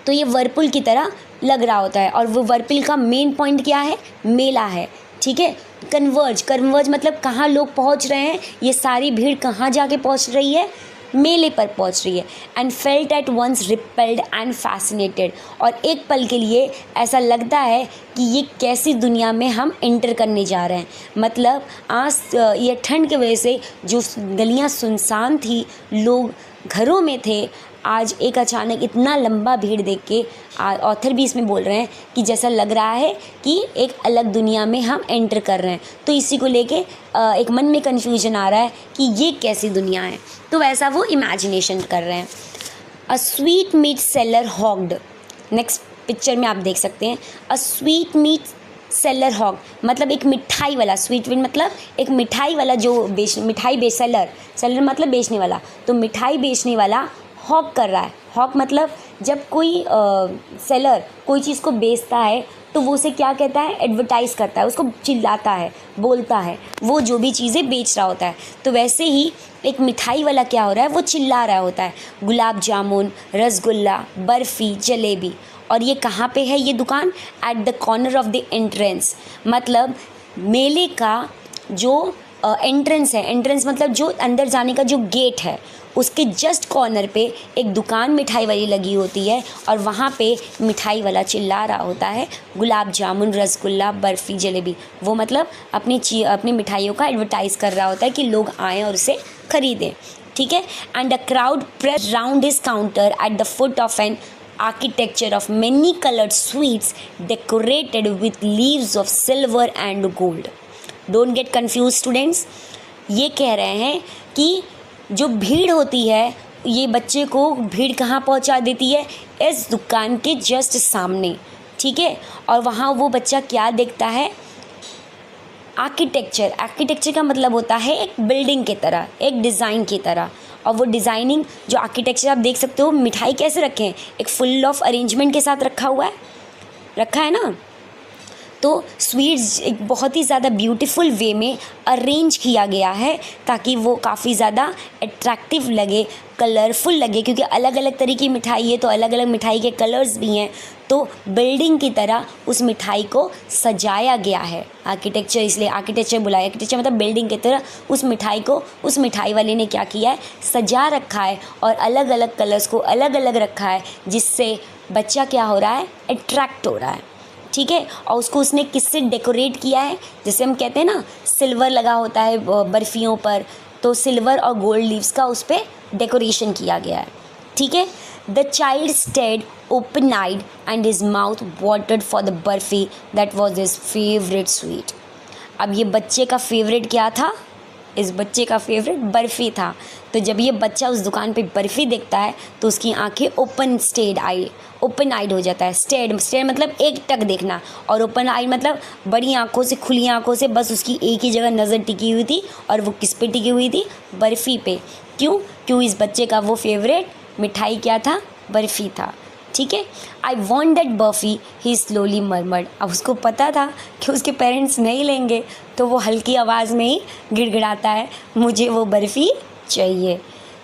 तो ये वर्लपुल की तरह लग रहा होता है, और वो वर्लपुल का मेन पॉइंट क्या है, मेला है, ठीक है। कन्वर्ज मतलब कहाँ लोग पहुँच रहे हैं, ये सारी भीड़ कहाँ जाके पहुँच रही है, मेले पर पहुँच रही है। And felt at once repelled and fascinated, और एक पल के लिए ऐसा लगता है कि ये कैसी दुनिया में हम एंटर करने जा रहे हैं। मतलब आज ये ठंड की वजह से जो गलियाँ सुनसान थी, लोग घरों में थे, आज एक अचानक इतना लंबा भीड़ देख के ऑथर भी इसमें बोल रहे हैं कि जैसा लग रहा है कि एक अलग दुनिया में हम एंटर कर रहे हैं। तो इसी को लेके एक मन में कन्फ्यूजन आ रहा है कि ये कैसी दुनिया है, तो वैसा वो इमेजिनेशन कर रहे हैं। A sweetmeat seller hawked, next picture में आप देख सकते हैं, a sweetmeat seller hawk मतलब एक मिठाई वाला, स्वीट मीट मतलब एक मिठाई वाला जो सेलर मतलब बेचने वाला, तो मिठाई बेचने वाला हॉक कर रहा है। हॉक मतलब जब कोई सेलर कोई चीज़ को बेचता है तो वो उसे क्या कहता है, एडवर्टाइज़ करता है, उसको चिल्लाता है, बोलता है, वो जो भी चीज़ें बेच रहा होता है। तो वैसे ही एक मिठाई वाला क्या हो रहा है, वो चिल्ला रहा होता है, गुलाब जामुन, रसगुल्ला, बर्फ़ी, जलेबी। और ये कहाँ पे है ये दुकान, at the corner of the entrance, मतलब मेले का जो एंट्रेंस है, एंट्रेंस मतलब जो अंदर जाने का जो गेट है, उसके जस्ट कॉर्नर पे एक दुकान मिठाई वाली लगी होती है और वहाँ पे मिठाई वाला चिल्ला रहा होता है गुलाब जामुन, रसगुल्ला, बर्फ़ी, जलेबी। वो मतलब अपनी मिठाइयों का एडवर्टाइज़ कर रहा होता है कि लोग आएँ और उसे ख़रीदें, ठीक है। And the crowd press round his counter at the foot of an architecture of many colored sweets decorated with leaves of silver and gold. Don't get confused students. ये कह रहे हैं कि जो भीड़ होती है ये बच्चे को भीड़ कहाँ पहुँचा देती है, इस दुकान के जस्ट सामने, ठीक है। और वहाँ वो बच्चा क्या देखता है, आर्किटेक्चर का मतलब होता है एक बिल्डिंग की तरह, एक डिज़ाइन की तरह। और वो डिज़ाइनिंग जो आर्किटेक्चर आप देख सकते हो, मिठाई कैसे रखे हैं, एक फुल ऑफ अरेंजमेंट के साथ रखा है ना। तो स्वीट्स एक बहुत ही ज़्यादा ब्यूटीफुल वे में अरेंज किया गया है ताकि वो काफ़ी ज़्यादा अट्रैक्टिव लगे, कलरफुल लगे, क्योंकि अलग अलग तरह की मिठाई है तो अलग अलग मिठाई के कलर्स भी हैं। तो बिल्डिंग की तरह उस मिठाई को सजाया गया है। आर्किटेक्चर इसलिए आर्किटेक्चर बुलाया, आर्किटेक्चर मतलब बिल्डिंग की तरह उस मिठाई को उस मिठाई वाले ने क्या किया है, सजा रखा है और अलग अलग कलर्स को अलग अलग रखा है, जिससे बच्चा क्या हो रहा है, अट्रैक्ट हो रहा है, ठीक है। और उसको उसने किससे डेकोरेट किया है, जैसे हम कहते हैं ना सिल्वर लगा होता है बर्फ़ियों पर, तो सिल्वर और गोल्ड लीव्स का उस पर डेकोरेशन किया गया है, ठीक है। The child stared open eyed and his mouth watered for the burfi that was his favourite sweet. अब ये बच्चे का फेवरेट क्या था, इस बच्चे का फेवरेट बर्फ़ी था। तो जब ये बच्चा उस दुकान पे बर्फ़ी देखता है तो उसकी आंखें ओपन आइड हो जाता है। स्टेड मतलब एक टक देखना, और ओपन आइड मतलब बड़ी आंखों से, खुली आंखों से बस उसकी एक ही जगह नज़र टिकी हुई थी, और वो किस पे टिकी हुई थी, बर्फ़ी पे। क्यों इस बच्चे का वो फेवरेट मिठाई क्या था, बर्फ़ी था, ठीक है। I want that barfi, he slowly murmured. अब उसको पता था कि उसके पेरेंट्स नहीं लेंगे, तो वो हल्की आवाज़ में ही गिड़गिड़ाता है, मुझे वो बर्फ़ी चाहिए।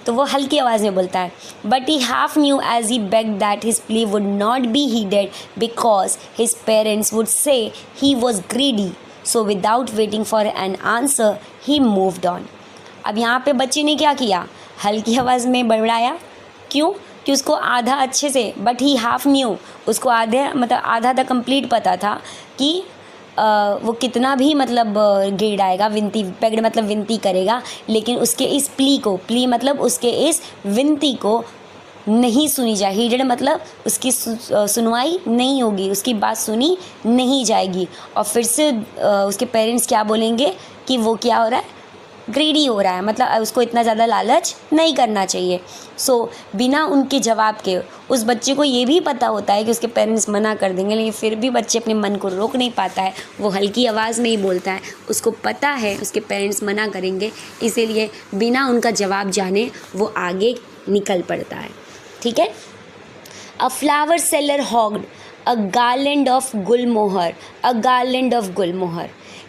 तो वो हल्की आवाज़ में बोलता है। But he half knew as he begged that his plea would not be heeded because his parents would say he was greedy, so without waiting for an answer he moved on. अब यहाँ पे बच्चे ने क्या किया, हल्की आवाज़ में बड़बड़ाया। क्यों कि उसको आधा अच्छे से, बट ही हाफ न्यू, उसको आधा तक कंप्लीट पता था कि वो कितना भी मतलब गिड़ाएगा, विनती बेग्ड मतलब विनती करेगा, लेकिन उसके इस प्ली मतलब उसके इस विनती को नहीं सुनी जाए। हीडेड मतलब उसकी सुनवाई नहीं होगी, उसकी बात सुनी नहीं जाएगी। और फिर से उसके पेरेंट्स क्या बोलेंगे कि वो क्या हो रहा है, ग्रीडी हो रहा है, मतलब उसको इतना ज़्यादा लालच नहीं करना चाहिए। सो बिना उनके जवाब के उस बच्चे को ये भी पता होता है कि उसके पेरेंट्स मना कर देंगे, लेकिन फिर भी बच्चे अपने मन को रोक नहीं पाता है, वो हल्की आवाज़ में ही बोलता है। उसको पता है उसके पेरेंट्स मना करेंगे, इसीलिए बिना उनका जवाब जाने वो आगे निकल पड़ता है, ठीक है। A flower seller hawked a garland of gulmohar.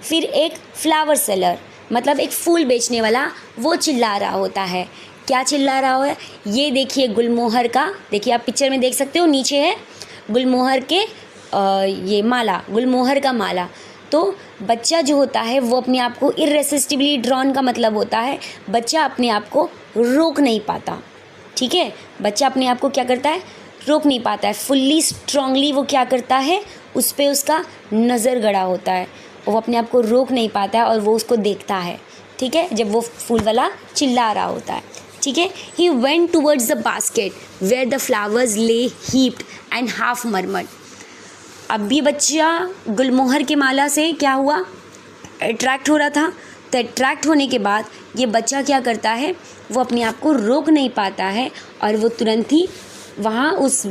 फिर एक फ्लावर सेलर मतलब एक फूल बेचने वाला वो चिल्ला रहा होता है। क्या चिल्ला रहा है, ये देखिए गुलमोहर का, देखिए आप पिक्चर में देख सकते हो, नीचे है गुलमोहर के ये माला, गुलमोहर का माला। तो बच्चा जो होता है वो अपने आप को इररेसिस्टिबली ड्रॉन का मतलब होता है बच्चा अपने आप को रोक नहीं पाता, ठीक है। बच्चा अपने आप को क्या करता है, रोक नहीं पाता है। फुल्ली स्ट्रांगली वो क्या करता है, उस पर उसका नज़र गड़ा होता है, वो अपने आप को रोक नहीं पाता है और वो उसको देखता है, ठीक है, जब वो फूल वाला चिल्ला रहा होता है, ठीक है। He went towards the basket where the flowers lay heaped and half murmured. अब भी बच्चा गुलमोहर के माला से क्या हुआ, अट्रैक्ट हो रहा था। तो अट्रैक्ट होने के बाद ये बच्चा क्या करता है, वो अपने आप को रोक नहीं पाता है और वो तुरंत ही वहाँ उस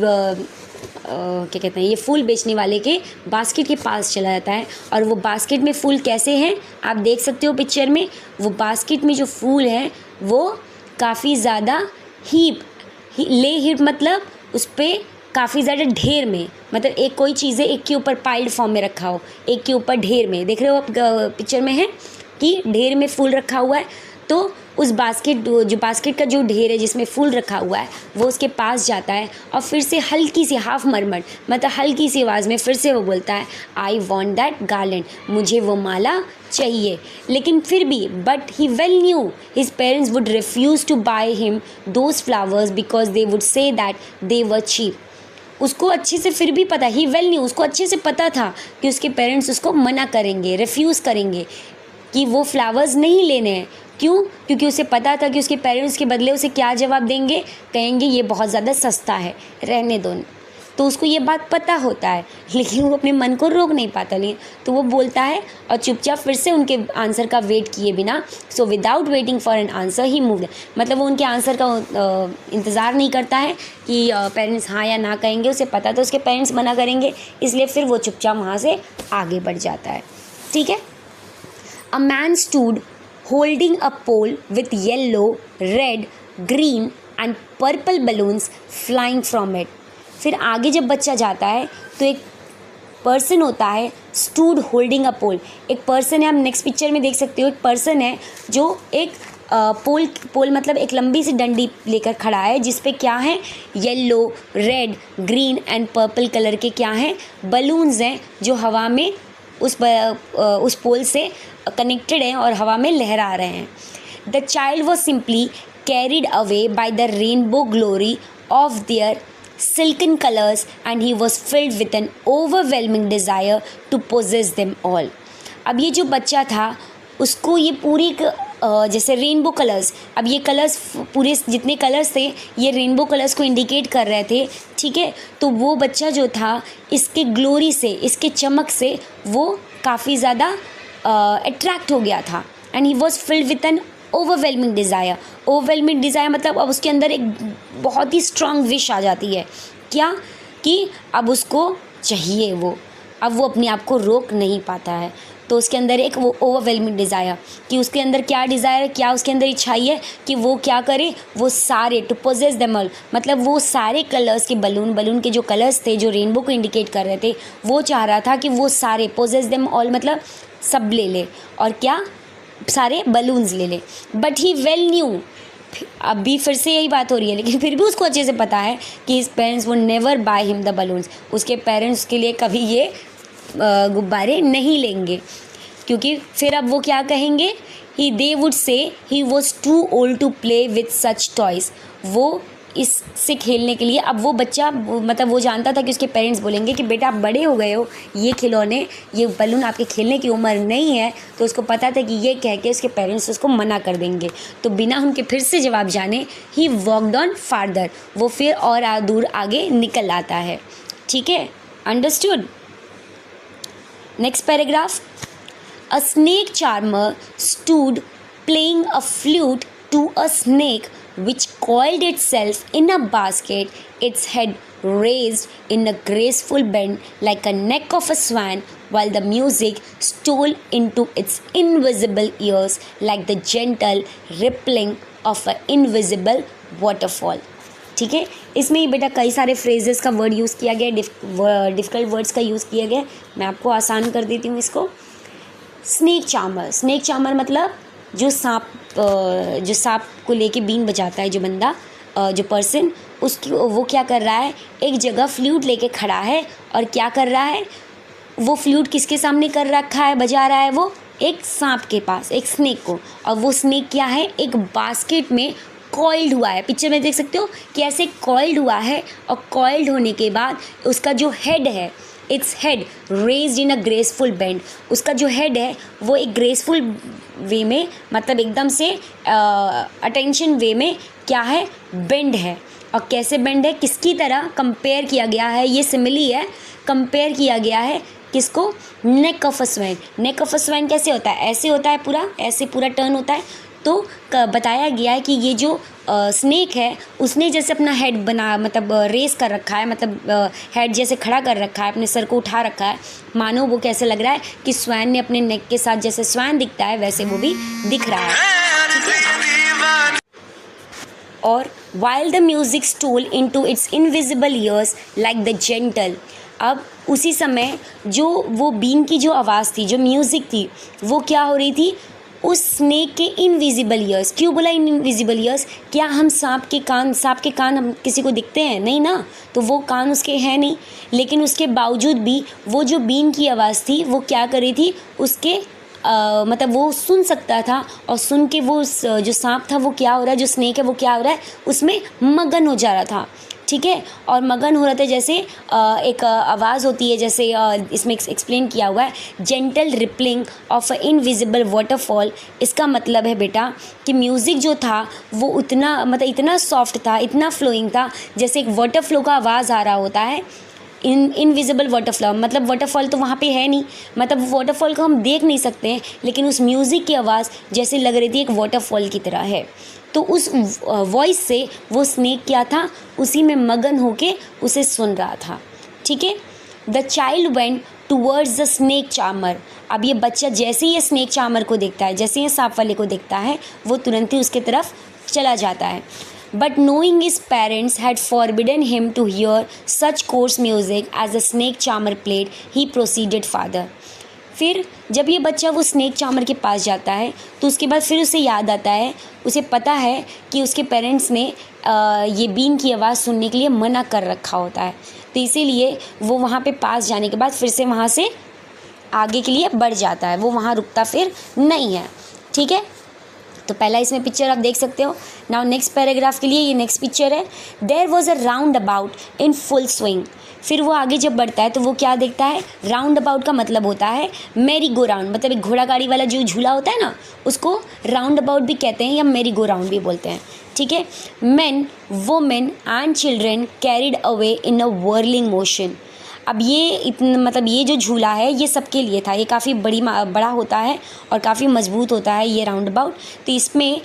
क्या कहते हैं, ये फूल बेचने वाले के बास्केट के पास चला जाता है। और वो बास्केट में फूल कैसे हैं आप देख सकते हो पिक्चर में। वो बास्केट में जो फूल हैं वो काफ़ी ज़्यादा हीप मतलब उस पर काफ़ी ज़्यादा ढेर में, मतलब एक कोई चीज़ें एक के ऊपर पाइल्ड फॉर्म में रखा हो, एक के ऊपर ढेर में, देख रहे हो आप पिक्चर में है कि ढेर में फूल रखा हुआ है। तो उस बास्केट का जो ढेर है जिसमें फूल रखा हुआ है वो उसके पास जाता है और फिर से हल्की सी हाफ मरमट मतलब हल्की सी आवाज़ में फिर से वो बोलता है आई वॉन्ट दैट गार्लैंड, मुझे वो माला चाहिए। लेकिन फिर भी but he well knew his parents would refuse to buy him those flowers because they would say that they were cheap. उसको अच्छे से फिर भी पता, ही वेल न्यू, उसको अच्छे से पता था कि उसके पेरेंट्स उसको मना करेंगे, रिफ्यूज़ करेंगे कि वो फ्लावर्स नहीं लेने हैं। क्यों? क्योंकि उसे पता था कि उसके पेरेंट्स के बदले उसे क्या जवाब देंगे, कहेंगे ये बहुत ज़्यादा सस्ता है, रहने दो। तो उसको ये बात पता होता है लेकिन वो अपने मन को रोक नहीं पाता, नहीं तो वो बोलता है और चुपचाप फिर से उनके आंसर का वेट किए बिना, सो without waiting for an answer he moved, मतलब वो उनके आंसर का इंतज़ार नहीं करता है कि पेरेंट्स हाँ या ना कहेंगे, उसे पता तो उसके पेरेंट्स मना करेंगे, इसलिए फिर वो चुपचाप वहाँ से आगे बढ़ जाता है। ठीक है। A man stood holding a pole with yellow, red, green and purple balloons flying from it। फिर आगे जब बच्चा जाता है तो एक पर्सन होता है स्टूड होल्डिंग अ पोल, एक पर्सन है, हम नेक्स्ट पिक्चर में देख सकते हो, एक पर्सन है जो एक पोल मतलब एक लंबी सी डंडी लेकर खड़ा है जिस पे क्या है, yellow, red, green and purple colour के क्या हैं, बलून्स हैं जो हवा में उस पोल से कनेक्टेड हैं और हवा में लहरा रहे हैं। The child was simply carried away by the rainbow glory of their silken colors and he was filled with an overwhelming desire to possess them all। अब ये जो बच्चा था उसको ये पूरी जैसे रेनबो कलर्स, अब ये कलर्स पूरे जितने कलर्स थे ये रेनबो कलर्स को इंडिकेट कर रहे थे। ठीक है, तो वो बच्चा जो था इसके ग्लोरी से, इसके चमक से वो काफ़ी ज़्यादा अट्रैक्ट हो गया था। And he was filled with an overwhelming desire. Overwhelming desire मतलब अब उसके अंदर एक बहुत ही स्ट्रॉन्ग विश आ जाती है, क्या कि अब उसको चाहिए वो, अब वो अपने आप को रोक नहीं पाता है। तो उसके अंदर एक वो ओवरवेलमिंग डिज़ायर, कि उसके अंदर क्या डिज़ायर है, क्या उसके अंदर इच्छाई है कि वो क्या करे, वो सारे टू पोजेस देम ऑल, मतलब वो सारे कलर्स के बलून के जो कलर्स थे जो रेनबो को इंडिकेट कर रहे थे वो चाह रहा था कि वो सारे पोजेस देम ऑल मतलब सब ले ले और क्या सारे बलून्स ले ले। बट ही वेल न्यू, अभी फिर से यही बात हो रही है, लेकिन फिर भी उसको अच्छे से पता है कि his parents would never by him the balloons, उसके पेरेंट्स के लिए कभी ये गुब्बारे नहीं लेंगे, क्योंकि फिर अब वो क्या कहेंगे, they would say he was too old to play with such toys. वो इससे खेलने के लिए, अब वो बच्चा मतलब वो जानता था कि उसके पेरेंट्स बोलेंगे कि बेटा आप बड़े हो गए हो, ये खिलौने ये बलून आपके खेलने की उम्र नहीं है, तो उसको पता था कि ये कह के उसके पेरेंट्स उसको मना कर देंगे। तो बिना उनके फिर से जवाब जाने ही वॉकड ऑन फार्दर, वो फिर और दूर आगे निकल आता है। ठीक है, understood. Next paragraph. A snake charmer stood playing a flute to a snake which coiled itself in a basket, its head raised in a graceful bend like a neck of a swan, while the music stole into its invisible ears like the gentle rippling of an invisible waterfall। ठीक है, इसमें ही बेटा कई सारे phrases का word use किया गया, difficult words का यूज़ किया गया, मैं आपको आसान कर देती हूँ इसको। स्नेक चार्मर मतलब जो सांप को लेके बीन बजाता है जो बंदा, जो पर्सन, उसकी वो क्या कर रहा है, एक जगह फ्लूट लेके खड़ा है और क्या कर रहा है, वो फ्लूट किसके सामने कर रखा है, बजा रहा है वो एक सांप के पास, एक स्नेक को, और वो स्नेक क्या है, एक बास्केट में कॉइल्ड हुआ है। पिक्चर में देख सकते हो कि ऐसे कॉइल्ड हुआ है, और कॉइल्ड होने के बाद उसका जो हेड है, its head raised in a graceful bend, उसका जो हेड है वो एक ग्रेसफुल वे में मतलब एकदम से अटेंशन वे में क्या है, बेंड है। और कैसे बेंड है, किसकी तरह कंपेयर किया गया है, ये सिमिली है, कंपेयर किया गया है किसको, neck of a swan. Neck of a swan कैसे होता है, ऐसे होता है पूरा, ऐसे पूरा टर्न होता है। तो बताया गया है कि ये जो स्नेक है उसने जैसे अपना हेड बना मतलब रेस कर रखा है, मतलब हेड जैसे खड़ा कर रखा है, अपने सर को उठा रखा है, मानो वो कैसे लग रहा है कि स्वैन ने अपने नेक के साथ जैसे स्वैन दिखता है वैसे वो भी दिख रहा है। ठीक है, और while the music stole into its invisible ears like the gentle, अब उसी समय जो वो बीन की जो आवाज़ थी, जो म्यूज़िक थी, वो क्या हो रही थी, उस स्नेक के इनविजिबल ईयर्स। क्यों बोला इनविजिबल ईयर्स? क्या हम सांप के कान हम किसी को दिखते हैं? नहीं ना, तो वो कान उसके हैं नहीं, लेकिन उसके बावजूद भी वो जो बीन की आवाज़ थी वो क्या कर रही थी, उसके मतलब वो सुन सकता था, और सुन के वो जो सांप था वो क्या हो रहा है, जो स्नेक है वो क्या हो रहा है, उसमें मगन हो जा रहा था। ठीक है, और मगन हो रहा था जैसे एक आवाज़ होती है, जैसे इसमें एक्सप्लेन किया हुआ है, gentle rippling of a invisible waterfall. इसका मतलब है बेटा कि म्यूज़िक जो था वो उतना मतलब इतना सॉफ्ट था, इतना फ्लोइंग था, जैसे एक वाटरफ्लो का आवाज़ आ रहा होता है। इनविजिबल वाटरफॉल मतलब वाटरफॉल तो वहाँ पे है नहीं, मतलब वाटरफॉल को हम देख नहीं सकते हैं, लेकिन उस म्यूज़िक की आवाज़ जैसे लग रही थी एक वाटरफॉल की तरह है। तो उस वॉइस से वो स्नेक क्या था, उसी में मगन होके उसे सुन रहा था। ठीक है, the child went towards the snake charmer. अब ये बच्चा जैसे ही ये स्नेक चार्मर को देखता है, जैसे ही सांप वाले को देखता है, वो तुरंत ही उसके तरफ चला जाता है। But knowing his parents had forbidden him to hear such coarse music as the snake charmer played, he proceeded farther. फिर जब ये बच्चा वो स्नेक चार्मर के पास जाता है तो उसके बाद फिर उसे याद आता है, उसे पता है कि उसके पेरेंट्स ने ये बीन की आवाज़ सुनने के लिए मना कर रखा होता है, तो इसीलिए वो वहाँ पे पास जाने के बाद फिर से वहाँ से आगे के लिए बढ़ जाता है, वो वहाँ रुकता फिर नहीं है। ठीक है, तो पहला इसमें पिक्चर आप देख सकते हो। नाउ नेक्स्ट पैराग्राफ के लिए ये नेक्स्ट पिक्चर है, there was a roundabout in full swing. फिर वो आगे जब बढ़ता है तो वो क्या देखता है, राउंड अबाउट का मतलब होता है मेरी गो राउंड, मतलब एक घोड़ा गाड़ी वाला जो झूला होता है ना, उसको राउंड अबाउट भी कहते हैं या मेरी गो राउंड भी बोलते हैं। ठीक है, main women and children carried away in a whirling motion. अब ये मतलब ये जो झूला है ये सबके लिए था, ये काफ़ी बड़ा होता है और काफ़ी मजबूत होता है ये राउंड अबाउट। तो इसमें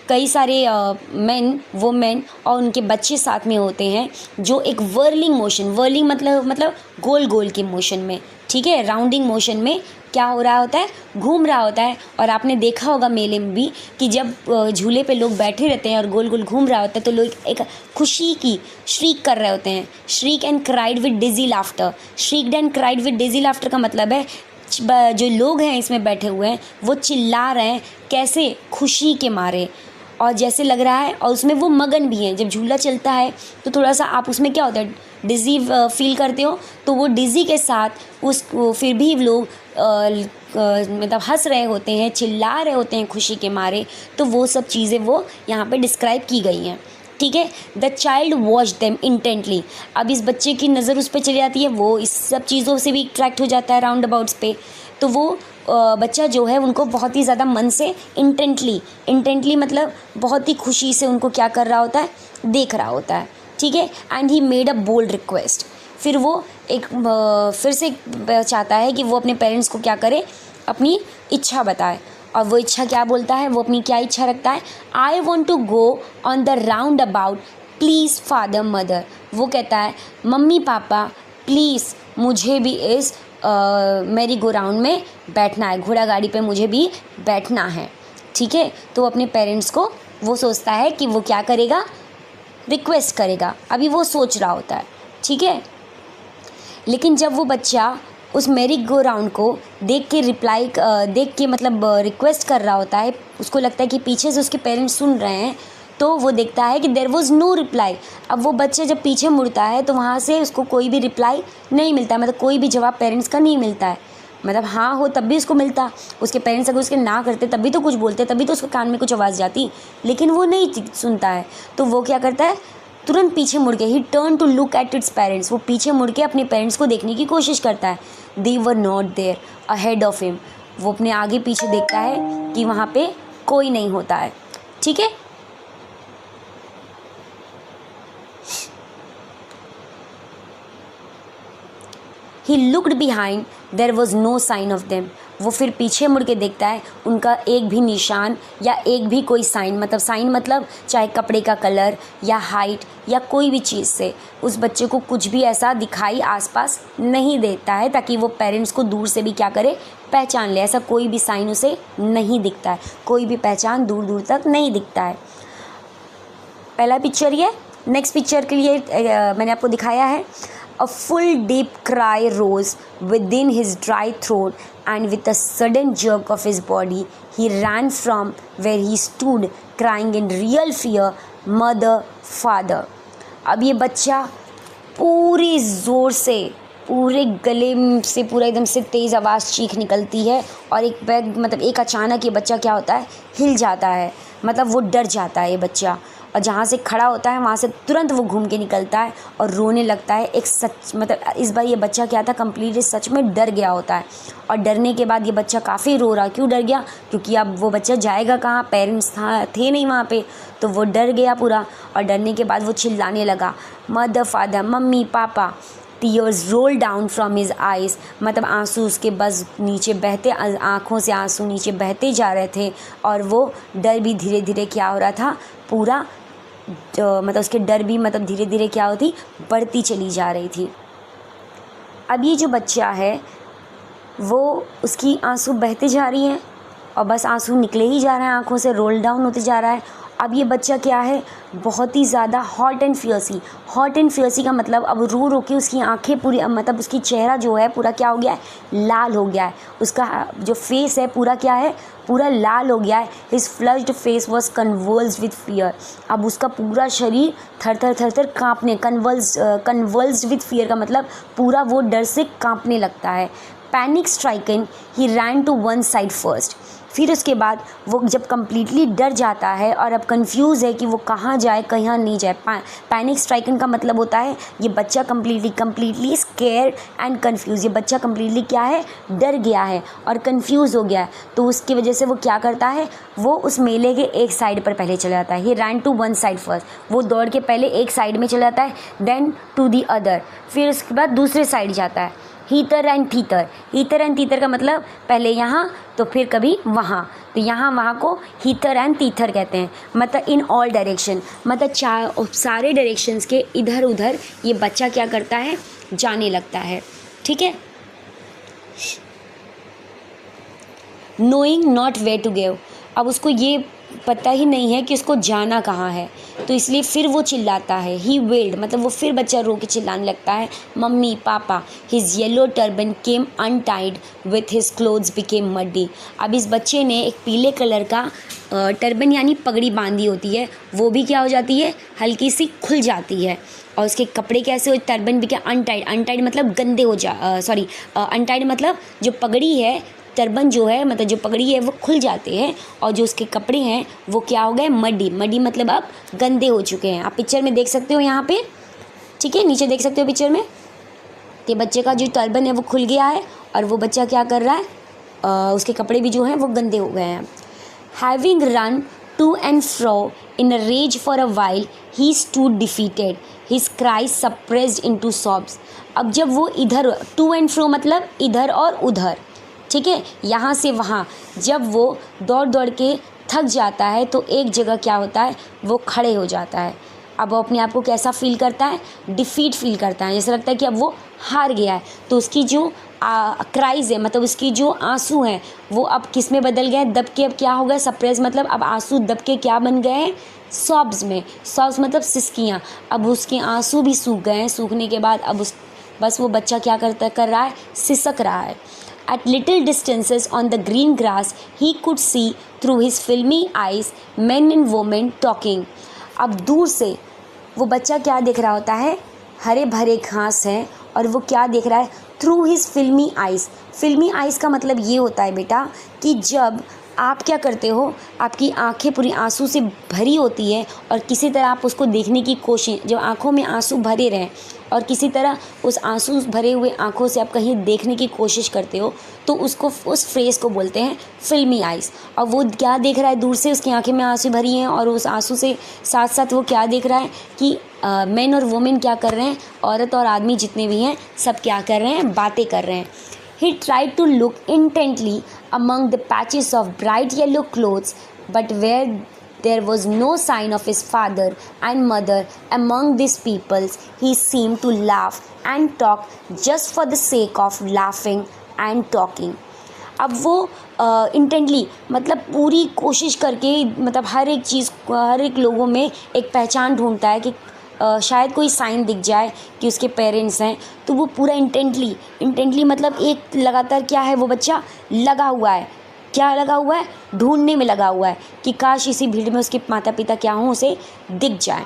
कई सारे मेन वुमेन और उनके बच्चे साथ में होते हैं जो एक व्हर्लिंग मोशन, व्हर्लिंग मतलब गोल गोल के मोशन में, ठीक है, राउंडिंग मोशन में क्या हो रहा होता है, घूम रहा होता है। और आपने देखा होगा मेले में भी कि जब झूले पे लोग बैठे रहते हैं और गोल गोल घूम रहा होता है तो लोग एक खुशी की श्रीक कर रहे होते हैं, shriek and cried with dizzy laughter. Shrieked and cried with dizzy laughter का मतलब है जो लोग हैं इसमें बैठे हुए हैं वो चिल्ला रहे हैं, कैसे, खुशी के मारे, और जैसे लग रहा है, और उसमें वो मगन भी हैं। जब झूला चलता है तो थोड़ा सा आप उसमें क्या होता है, डिज़ी फील करते हो, तो वो डिज़ी के साथ उस फिर भी लोग मतलब हंस रहे होते हैं, चिल्ला रहे होते हैं खुशी के मारे। तो वो सब चीज़ें वो यहाँ पे डिस्क्राइब की गई हैं। ठीक है, the child watch them intently. अब इस बच्चे की नज़र उस पर चली जाती है, वो इस सब चीज़ों से भी अट्रैक्ट हो जाता है राउंड अबाउट्स पे। तो वो बच्चा जो है उनको बहुत ही ज़्यादा मन से इंटेंटली मतलब बहुत ही खुशी से उनको क्या कर रहा होता है, देख रहा होता है। ठीक है, and he made a bold request. फिर वो फिर से चाहता है कि वो अपने पेरेंट्स को क्या करे, अपनी इच्छा बताए। और वो इच्छा क्या बोलता है, वो अपनी क्या इच्छा रखता है, I want to go on the roundabout please father mother. वो कहता है मम्मी पापा प्लीज़ मुझे भी इस मेरी गो राउंड में बैठना है, घोड़ा गाड़ी पे मुझे भी बैठना है। ठीक है, तो अपने पेरेंट्स को वो सोचता है कि वो क्या करेगा, रिक्वेस्ट करेगा, अभी वो सोच रहा होता है। ठीक है, लेकिन जब वो बच्चा उस मेरी गो राउंड को देख के मतलब रिक्वेस्ट कर रहा होता है, उसको लगता है कि पीछे से उसके पेरेंट्स सुन रहे हैं, तो वो देखता है कि देयर वॉज नो रिप्लाई। अब वो बच्चे जब पीछे मुड़ता है तो वहाँ से उसको कोई भी रिप्लाई नहीं मिलता, मतलब कोई भी जवाब पेरेंट्स का नहीं मिलता है। मतलब हाँ हो तब भी उसको मिलता, उसके पेरेंट्स अगर उसके ना करते तब भी तो कुछ बोलते, तभी तो उसके कान में कुछ आवाज़ जाती, लेकिन वो नहीं सुनता है। तो वो क्या करता है, तुरंत पीछे मुड़ के, he turn to look at its parents, वो पीछे मुड़ के अपने पेरेंट्स को देखने की कोशिश करता है। They were not there ahead of him. वो अपने आगे पीछे देखता है कि वहाँ पे कोई नहीं होता है। ठीक है, he looked behind, there was no sign of them. वो फिर पीछे मुड़ के देखता है, उनका एक भी निशान या एक भी कोई साइन मतलब चाहे कपड़े का कलर या हाइट या कोई भी चीज़ से उस बच्चे को कुछ भी ऐसा दिखाई आसपास नहीं देता है, ताकि वो पेरेंट्स को दूर से भी क्या करे, पहचान ले। ऐसा कोई भी साइन उसे नहीं दिखता है, कोई भी पहचान दूर दूर तक नहीं दिखता है। पहला पिक्चर ये। नेक्स्ट पिक्चर के लिए मैंने आपको दिखाया है A full deep cry rose within his dry throat, and with a sudden jerk of his body, he ran from where he stood, crying in real fear, "Mother, father." अब ये बच्चा पूरी ज़ोर से, पूरे गले से पूरा एकदम से तेज़ आवाज़ चीख निकलती है, और एक बैग मतलब एक अचानक ये बच्चा क्या होता है, हिल जाता है, मतलब वो डर जाता है ये बच्चा, और जहाँ से खड़ा होता है वहाँ से तुरंत वो घूम के निकलता है और रोने लगता है। एक सच मतलब इस बार ये बच्चा क्या था, कम्प्लीटली सच में डर गया होता है, और डरने के बाद ये बच्चा काफ़ी रो रहा। क्यों डर गया? क्योंकि अब वो बच्चा जाएगा कहाँ, पेरेंट्स थे नहीं वहाँ पे, तो वो डर गया पूरा, और डरने के बाद वो चिल्लाने लगा, "मदर, फादर, मम्मी, पापा।" Tears roll down from his eyes, मतलब आंसू उसके बस नीचे बहते, आँखों से आंसू नीचे बहते जा रहे थे, और वो डर भी धीरे धीरे क्या हो रहा था, पूरा मतलब उसके डर भी मतलब धीरे धीरे क्या होती, बढ़ती चली जा रही थी। अब ये जो बच्चा है वो उसकी आंसू बहते जा रही हैं, और बस आंसू निकले ही जा रहे हैं आँखों से, रोल डाउन होते जा रहा है। अब ये बच्चा क्या है, बहुत ही ज़्यादा हॉट एंड फियर्सी का मतलब अब रो रो के उसकी आंखें पूरी, मतलब उसकी चेहरा जो है पूरा क्या हो गया है, लाल हो गया है। उसका जो फेस है पूरा क्या है, पूरा लाल हो गया है। His flushed face was convulsed with fear. अब उसका पूरा शरीर थर थर काँपने, कन्वल्स्ड विथ फियर का मतलब पूरा वो डर से काँपने लगता है। Panic stricken he ran to one side first. फिर उसके बाद वो जब कम्प्लीटली डर जाता है और अब कंफ्यूज है कि वो कहाँ जाए कहाँ नहीं जाए। पैनिक स्ट्राइकन का मतलब होता है ये बच्चा कम्प्लीटली स्केयर एंड कंफ्यूज। ये बच्चा कम्प्लीटली क्या है, डर गया है और कंफ्यूज हो गया है। तो उसकी वजह से वो क्या करता है, वो उस मेले के एक साइड पर पहले चला जाता है। He ran to one side first, वो दौड़ के पहले एक साइड में चला जाता है, देन टू दी अदर, फिर उसके बाद दूसरे साइड जाता है। हीटर एंड तीतर का मतलब पहले यहाँ तो फिर कभी वहाँ, तो यहाँ वहाँ को हीटर एंड तीतर कहते हैं। मतलब इन ऑल डायरेक्शन, मतलब सारे डायरेक्शंस के इधर उधर ये बच्चा क्या करता है, जाने लगता है। ठीक है। Knowing not way to go, अब उसको ये पता ही नहीं है कि उसको जाना कहाँ है, तो इसलिए फिर वो चिल्लाता है। ही वेल्ड, मतलब वो फिर बच्चा रो के चिल्लाने लगता है, "मम्मी, पापा।" His yellow turban came untied with his clothes became muddy. अब इस बच्चे ने एक पीले कलर का टर्बन यानी पगड़ी बांधी होती है, वो भी क्या हो जाती है, हल्की सी खुल जाती है, और उसके कपड़े कैसे हो, टर्बन भी क्या अनटाइड मतलब गंदे हो अनटाइड मतलब जो पगड़ी है, टर्बन जो है मतलब जो पगड़ी है वो खुल जाते हैं, और जो उसके कपड़े हैं वो क्या हो गए, मड्डी मतलब अब गंदे हो चुके हैं। आप पिक्चर में देख सकते हो यहाँ पे, ठीक है, नीचे देख सकते हो पिक्चर में। तो बच्चे का जो टर्बन है वो खुल गया है, और वो बच्चा क्या कर रहा है, उसके कपड़े भी जो हैं वो गंदे हो गए हैं। Having run to and fro in a rage for a while he stood defeated, his cries suppressed into sobs. अब जब वो इधर टू एंड फ्रो मतलब इधर और उधर, ठीक है, यहाँ से वहाँ, जब वो दौड़ के थक जाता है तो एक जगह क्या होता है, वो खड़े हो जाता है। अब वो अपने आप को कैसा फील करता है, डिफीट फील करता है, जैसे लगता है कि अब वो हार गया है। तो उसकी जो क्राइज है मतलब उसकी जो आंसू हैं वो अब किस में बदल गए, दब के अब क्या हो गया, सप्रेस मतलब अब आंसू दब के क्या बन गए हैं, सॉब्स में। सॉब्स मतलब सिसकियाँ। अब उसके आंसू भी सूख गए हैं, सूखने के बाद अब बस वो बच्चा क्या कर रहा है, सिसक रहा है। At little distances on the green grass, he could see through his filmy eyes men and women talking. अब दूर से वो बच्चा क्या देख रहा होता है, हरे भरे घास हैं, और वो क्या देख रहा है, थ्रू हिज फिल्मी आइज़। फिल्मी आइज़ का मतलब ये होता है बेटा कि जब आप क्या करते हो, आपकी आंखें पूरी आंसू से भरी होती है और किसी तरह आप उसको देखने की कोशिश, जब आंखों में आंसू भरे रहें और किसी तरह उस आंसू भरे हुए आंखों से आप कहीं देखने की कोशिश करते हो, तो उसको, उस फ्रेज़ को बोलते हैं फिल्मी आइज़। और वो क्या देख रहा है, दूर से उसकी आंखें में आंसू भरी हैं, और उस आंसू से साथ साथ वो क्या देख रहा है कि मेन और वुमेन क्या कर रहे हैं, औरत और आदमी जितने भी हैं सब क्या कर रहे हैं, बातें कर रहे हैं। He tried to look intently among the patches of bright yellow clothes, but where there was no sign of his father and mother among these peoples, he seemed to laugh and talk just for the sake of laughing and talking. अब वो intently मतलब पूरी कोशिश करके, मतलब हर एक चीज़, हर एक लोगों में एक पहचान ढूंढता है कि शायद कोई साइन दिख जाए कि उसके पेरेंट्स हैं, तो वो पूरा इंटेंटली मतलब एक लगातार क्या है, वो बच्चा लगा हुआ है, क्या लगा हुआ है, ढूंढने में लगा हुआ है कि काश इसी भीड़ में उसके माता पिता क्या हों, उसे दिख जाए।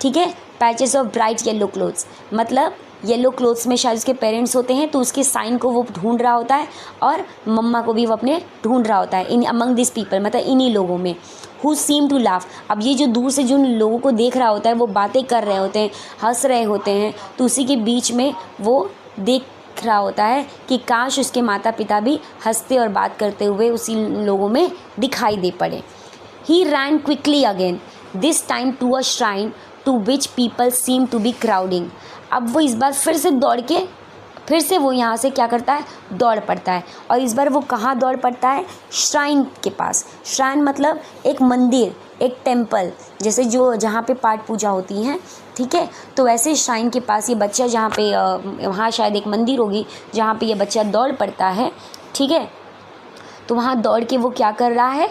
ठीक है। Patches of bright yellow clothes, मतलब येलो क्लोथ्स में शायद उसके पेरेंट्स होते हैं, तो उसके साइन को वो ढूंढ रहा होता है और मम्मा को भी वो अपने ढूंढ रहा होता है इन अमंग दिस पीपल, मतलब इन्हीं लोगों में। हु सीम टू लाफ, अब ये जो दूर से जिन लोगों को देख रहा होता है वो बातें कर रहे होते हैं, हंस रहे होते हैं, तो उसी के बीच में वो देख रहा होता है कि काश उसके माता पिता भी हंसते और बात करते हुए उसी लोगों में दिखाई दे पड़े। He ran quickly again, this time to a shrine to which people seem to be crowding. अब वो इस बार फिर से दौड़ के फिर से वो यहाँ से क्या करता है, दौड़ पड़ता है। और इस बार वो कहाँ दौड़ पड़ता है, श्राइन के पास। श्राइन मतलब एक मंदिर, एक टेम्पल, जैसे जो जहाँ पे पाठ पूजा होती हैं, ठीक है। तो वैसे श्राइन के पास ये बच्चा जहाँ पे वहाँ शायद एक मंदिर होगी जहाँ पे ये बच्चा दौड़ पड़ता है, ठीक है। तो वहाँ दौड़ के वो क्या कर रहा है,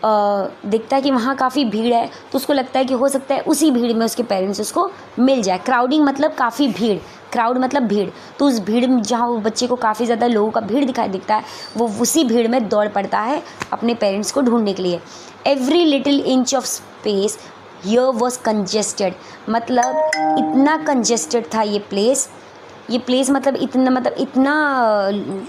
देखता है कि वहाँ काफ़ी भीड़ है, तो उसको लगता है कि हो सकता है उसी भीड़ में उसके पेरेंट्स उसको मिल जाए। क्राउडिंग मतलब काफ़ी भीड़, क्राउड मतलब भीड़, तो उस भीड़ में जहाँ वो बच्चे को काफ़ी ज़्यादा लोगों का भीड़ दिखाई दिखता है, वो उसी भीड़ में दौड़ पड़ता है अपने पेरेंट्स को ढूंढने के लिए। Every little inch of space here was congested, मतलब इतना कंजेस्टेड था ये प्लेस मतलब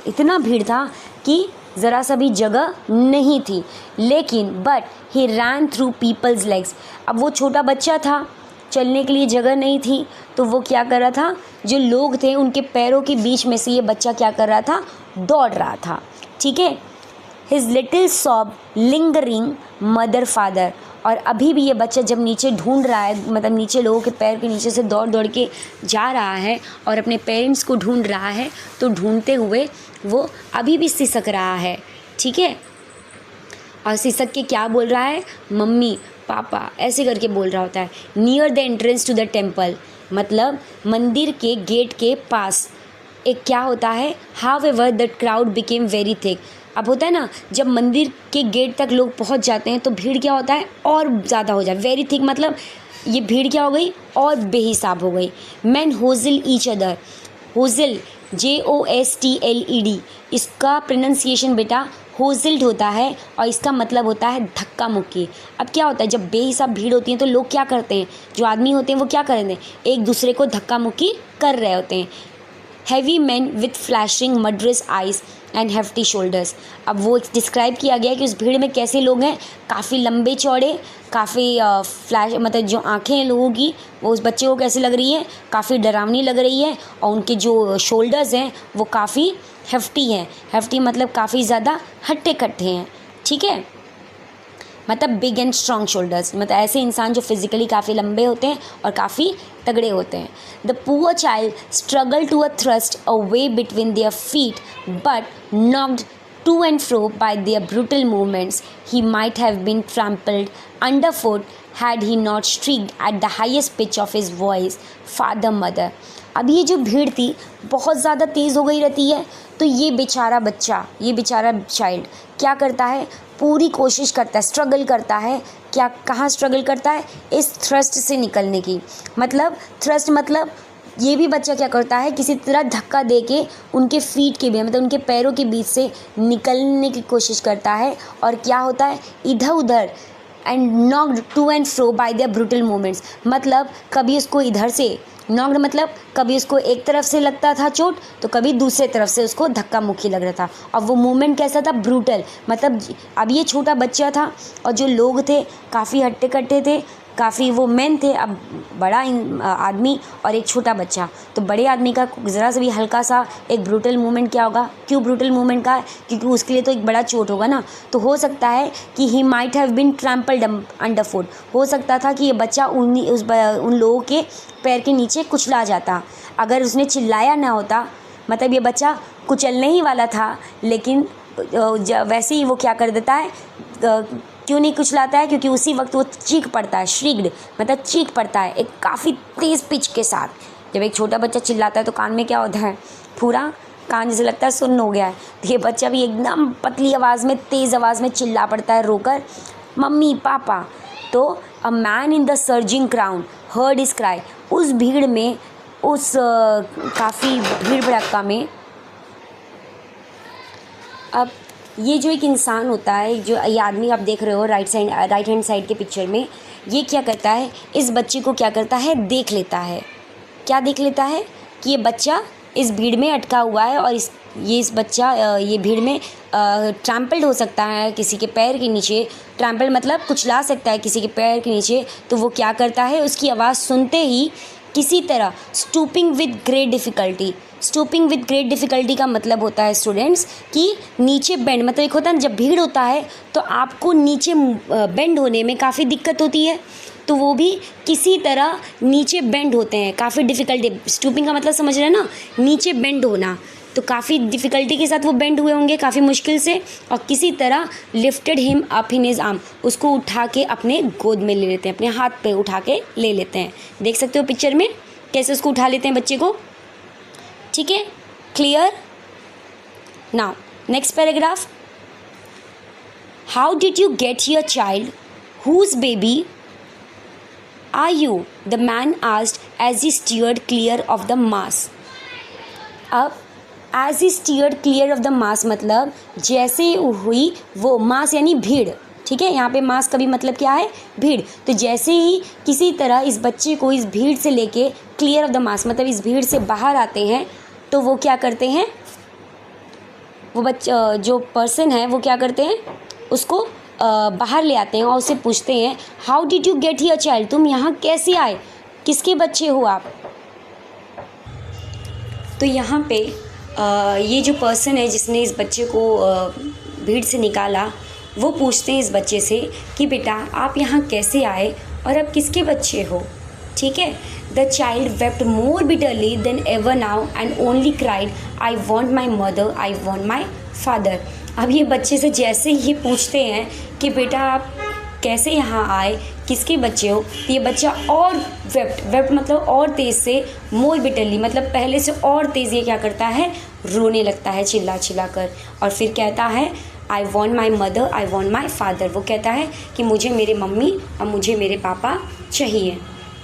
इतना भीड़ था कि ज़रा सा भी जगह नहीं थी। लेकिन but he ran through people's legs, अब वो छोटा बच्चा था, चलने के लिए जगह नहीं थी, तो वो क्या कर रहा था, जो लोग थे उनके पैरों के बीच में से ये बच्चा क्या कर रहा था, दौड़ रहा था। ठीक है। His little sob lingering mother father, और अभी भी ये बच्चा जब नीचे ढूंढ रहा है, मतलब नीचे लोगों के पैर के नीचे से दौड़ दौड़ के जा रहा है और अपने पेरेंट्स को ढूंढ रहा है, तो ढूंढते हुए वो अभी भी सिसक रहा है। ठीक है। और सिसक के क्या बोल रहा है, मम्मी पापा ऐसे करके बोल रहा होता है। Near the entrance to the temple, मतलब मंदिर के गेट के पास एक क्या होता है, how ever the crowd became very thick. अब होता है ना, जब मंदिर के गेट तक लोग पहुंच जाते हैं तो भीड़ क्या होता है, और ज़्यादा हो जाए। वेरी थिक मतलब ये भीड़ क्या हो गई, और बेहिसाब हो गई। मैन होजिल ईच अदर, होजिल JOSTLED, इसका प्रोनाउंसिएशन बेटा होजिल्ड होता है और इसका मतलब होता है धक्का मुक्की। अब क्या होता है, जब बेहिसाब भीड़ होती है तो लोग क्या करते हैं, जो आदमी होते हैं वो क्या करते हैं, एक दूसरे को धक्का मुक्की कर रहे होते हैं। Heavy man with flashing murderous eyes and hefty shoulders, अब वो डिस्क्राइब किया गया है कि उस भीड़ में कैसे लोग हैं, काफ़ी लंबे चौड़े, काफ़ी फ्लैश, मतलब जो आंखें हैं लोगों की वो उस बच्चे को कैसे लग रही है, काफ़ी डरावनी लग रही है, और उनके जो शोल्डर्स हैं वो काफ़ी हेफ्टी हैं। हेफ्टी मतलब काफ़ी ज़्यादा हट्टे कट्टे हैं। ठीक है। मतलब बिग एंड स्ट्रॉन्ग शोल्डर्स, मतलब ऐसे इंसान जो फिजिकली काफ़ी लंबे होते हैं और काफ़ी तगड़े होते हैं। The poor child struggle to thrust a way between their feet but knocked to and fro by their brutal movements. He might have been trampled underfoot had he not shrieked at the highest pitch of his voice, "Father, mother." अब ये जो भीड़ थी बहुत ज़्यादा तेज़ हो गई रहती है, तो ये बेचारा बच्चा, ये बेचारा चाइल्ड क्या करता है, पूरी कोशिश करता है, स्ट्रगल करता है। क्या, कहाँ स्ट्रगल करता है, इस थ्रस्ट से निकलने की। मतलब थ्रस्ट मतलब ये भी बच्चा क्या करता है, किसी तरह धक्का दे के उनके फीट के भी, मतलब उनके पैरों के बीच से निकलने की कोशिश करता है। और क्या होता है, इधर उधर, and knocked to and fro by their brutal movements, मतलब कभी उसको इधर से नॉक्ड, मतलब कभी उसको एक तरफ से लगता था चोट, तो कभी दूसरे तरफ से उसको धक्का मुक्की लग रहा था। और वो मूवमेंट कैसा था, ब्रूटल, मतलब अब ये छोटा बच्चा था और जो लोग थे काफ़ी हट्टे कट्टे थे, काफ़ी वो मैन थे। अब बड़ा आदमी और एक छोटा बच्चा, तो बड़े आदमी का ज़रा सा भी हल्का सा एक ब्रूटल मूवमेंट क्या होगा, क्यों ब्रूटल मूवमेंट का, क्योंकि उसके लिए तो एक बड़ा चोट होगा ना। तो हो सकता है कि he might have been trampled under foot, हो सकता था कि ये बच्चा उन लोगों के पैर के नीचे कुचला जाता। अगर उसने चिल्लाया ना होता, मतलब ये बच्चा कुचलने ही वाला था, लेकिन वैसे ही वो क्या कर देता है, क्यों नहीं कुचलाता है, क्योंकि उसी वक्त वो चीख पड़ता है, श्रीग्ड मतलब चीख पड़ता है एक काफ़ी तेज़ पिच के साथ। जब एक छोटा बच्चा चिल्लाता है तो कान में क्या होता है, पूरा कान जैसे लगता है सुन्न हो गया है। तो ये बच्चा भी एकदम पतली आवाज़ में, तेज़ आवाज़ में चिल्ला पड़ता है रोकर, मम्मी पापा। तो a man in the surging crowd heard his cry, उस भीड़ में, उस काफ़ी भीड़ भड़क्का में, अब ये जो एक इंसान होता है, जो ये आदमी आप देख रहे हो राइट हैंड साइड के पिक्चर में, ये क्या करता है, इस बच्चे को क्या करता है, देख लेता है। क्या देख लेता है कि ये बच्चा इस भीड़ में अटका हुआ है और इस बच्चा ये भीड़ में ट्रैम्पल्ड हो सकता है किसी के पैर के नीचे। ट्रैम्पल मतलब कुचला सकता है किसी के पैर के नीचे। तो वो क्या करता है, उसकी आवाज़ सुनते ही किसी तरह stooping with great difficulty. Stooping with great difficulty का मतलब होता है स्टूडेंट्स कि नीचे बेंड, मतलब एक होता है जब भीड़ होता है तो आपको नीचे बेंड होने में काफ़ी दिक्कत होती है, तो वो भी किसी तरह नीचे बेंड होते हैं, काफ़ी डिफ़िकल्टी। स्टूपिंग का मतलब समझ रहे हैं ना, नीचे बेंड होना। तो काफ़ी डिफ़िकल्टी के साथ वो बेंड हुए होंगे, काफ़ी मुश्किल से, और किसी तरह lifted him up in his arm, उसको उठा के अपने गोद में ले लेते हैं, अपने हाथ पे उठा के ले लेते हैं। देख सकते हो पिक्चर में कैसे उसको उठा लेते हैं बच्चे को। ठीक है, clear. Now next paragraph, how did you get your child, whose baby are you, the man asked as he steered clear of the mass. अब as he steered clear of the mass मतलब जैसे हुई वो मास यानी भीड़। ठीक है, यहाँ पे मास का भी मतलब क्या है, भीड़। तो जैसे ही किसी तरह इस बच्चे को इस भीड़ से लेके क्लियर ऑफ द मास मतलब इस भीड़ से बाहर आते हैं, तो वो क्या करते हैं, वो बच्चा जो पर्सन है वो क्या करते हैं, उसको बाहर ले आते हैं और उससे पूछते हैं, how did you get your child, तुम यहाँ कैसे आए, किसके बच्चे हो आप। तो यहाँ पे ये जो पर्सन है जिसने इस बच्चे को भीड़ से निकाला, वो पूछते हैं इस बच्चे से कि बेटा आप यहाँ कैसे आए और अब किसके बच्चे हो। ठीक है, the child wept more bitterly then ever now and only cried, I want my mother, I want my father. अब ये बच्चे से जैसे ही पूछते हैं कि बेटा आप कैसे यहाँ आए, किसके बच्चे हो, तो ये बच्चा और वेप्ट मतलब और तेज़ से, मोर बिटरली मतलब पहले से और तेज़ ये क्या करता है, रोने लगता है चिल्ला चिल्ला कर, और फिर कहता है I want my mother, I want my father. वो कहता है कि मुझे मेरे मम्मी और मुझे मेरे पापा चाहिए।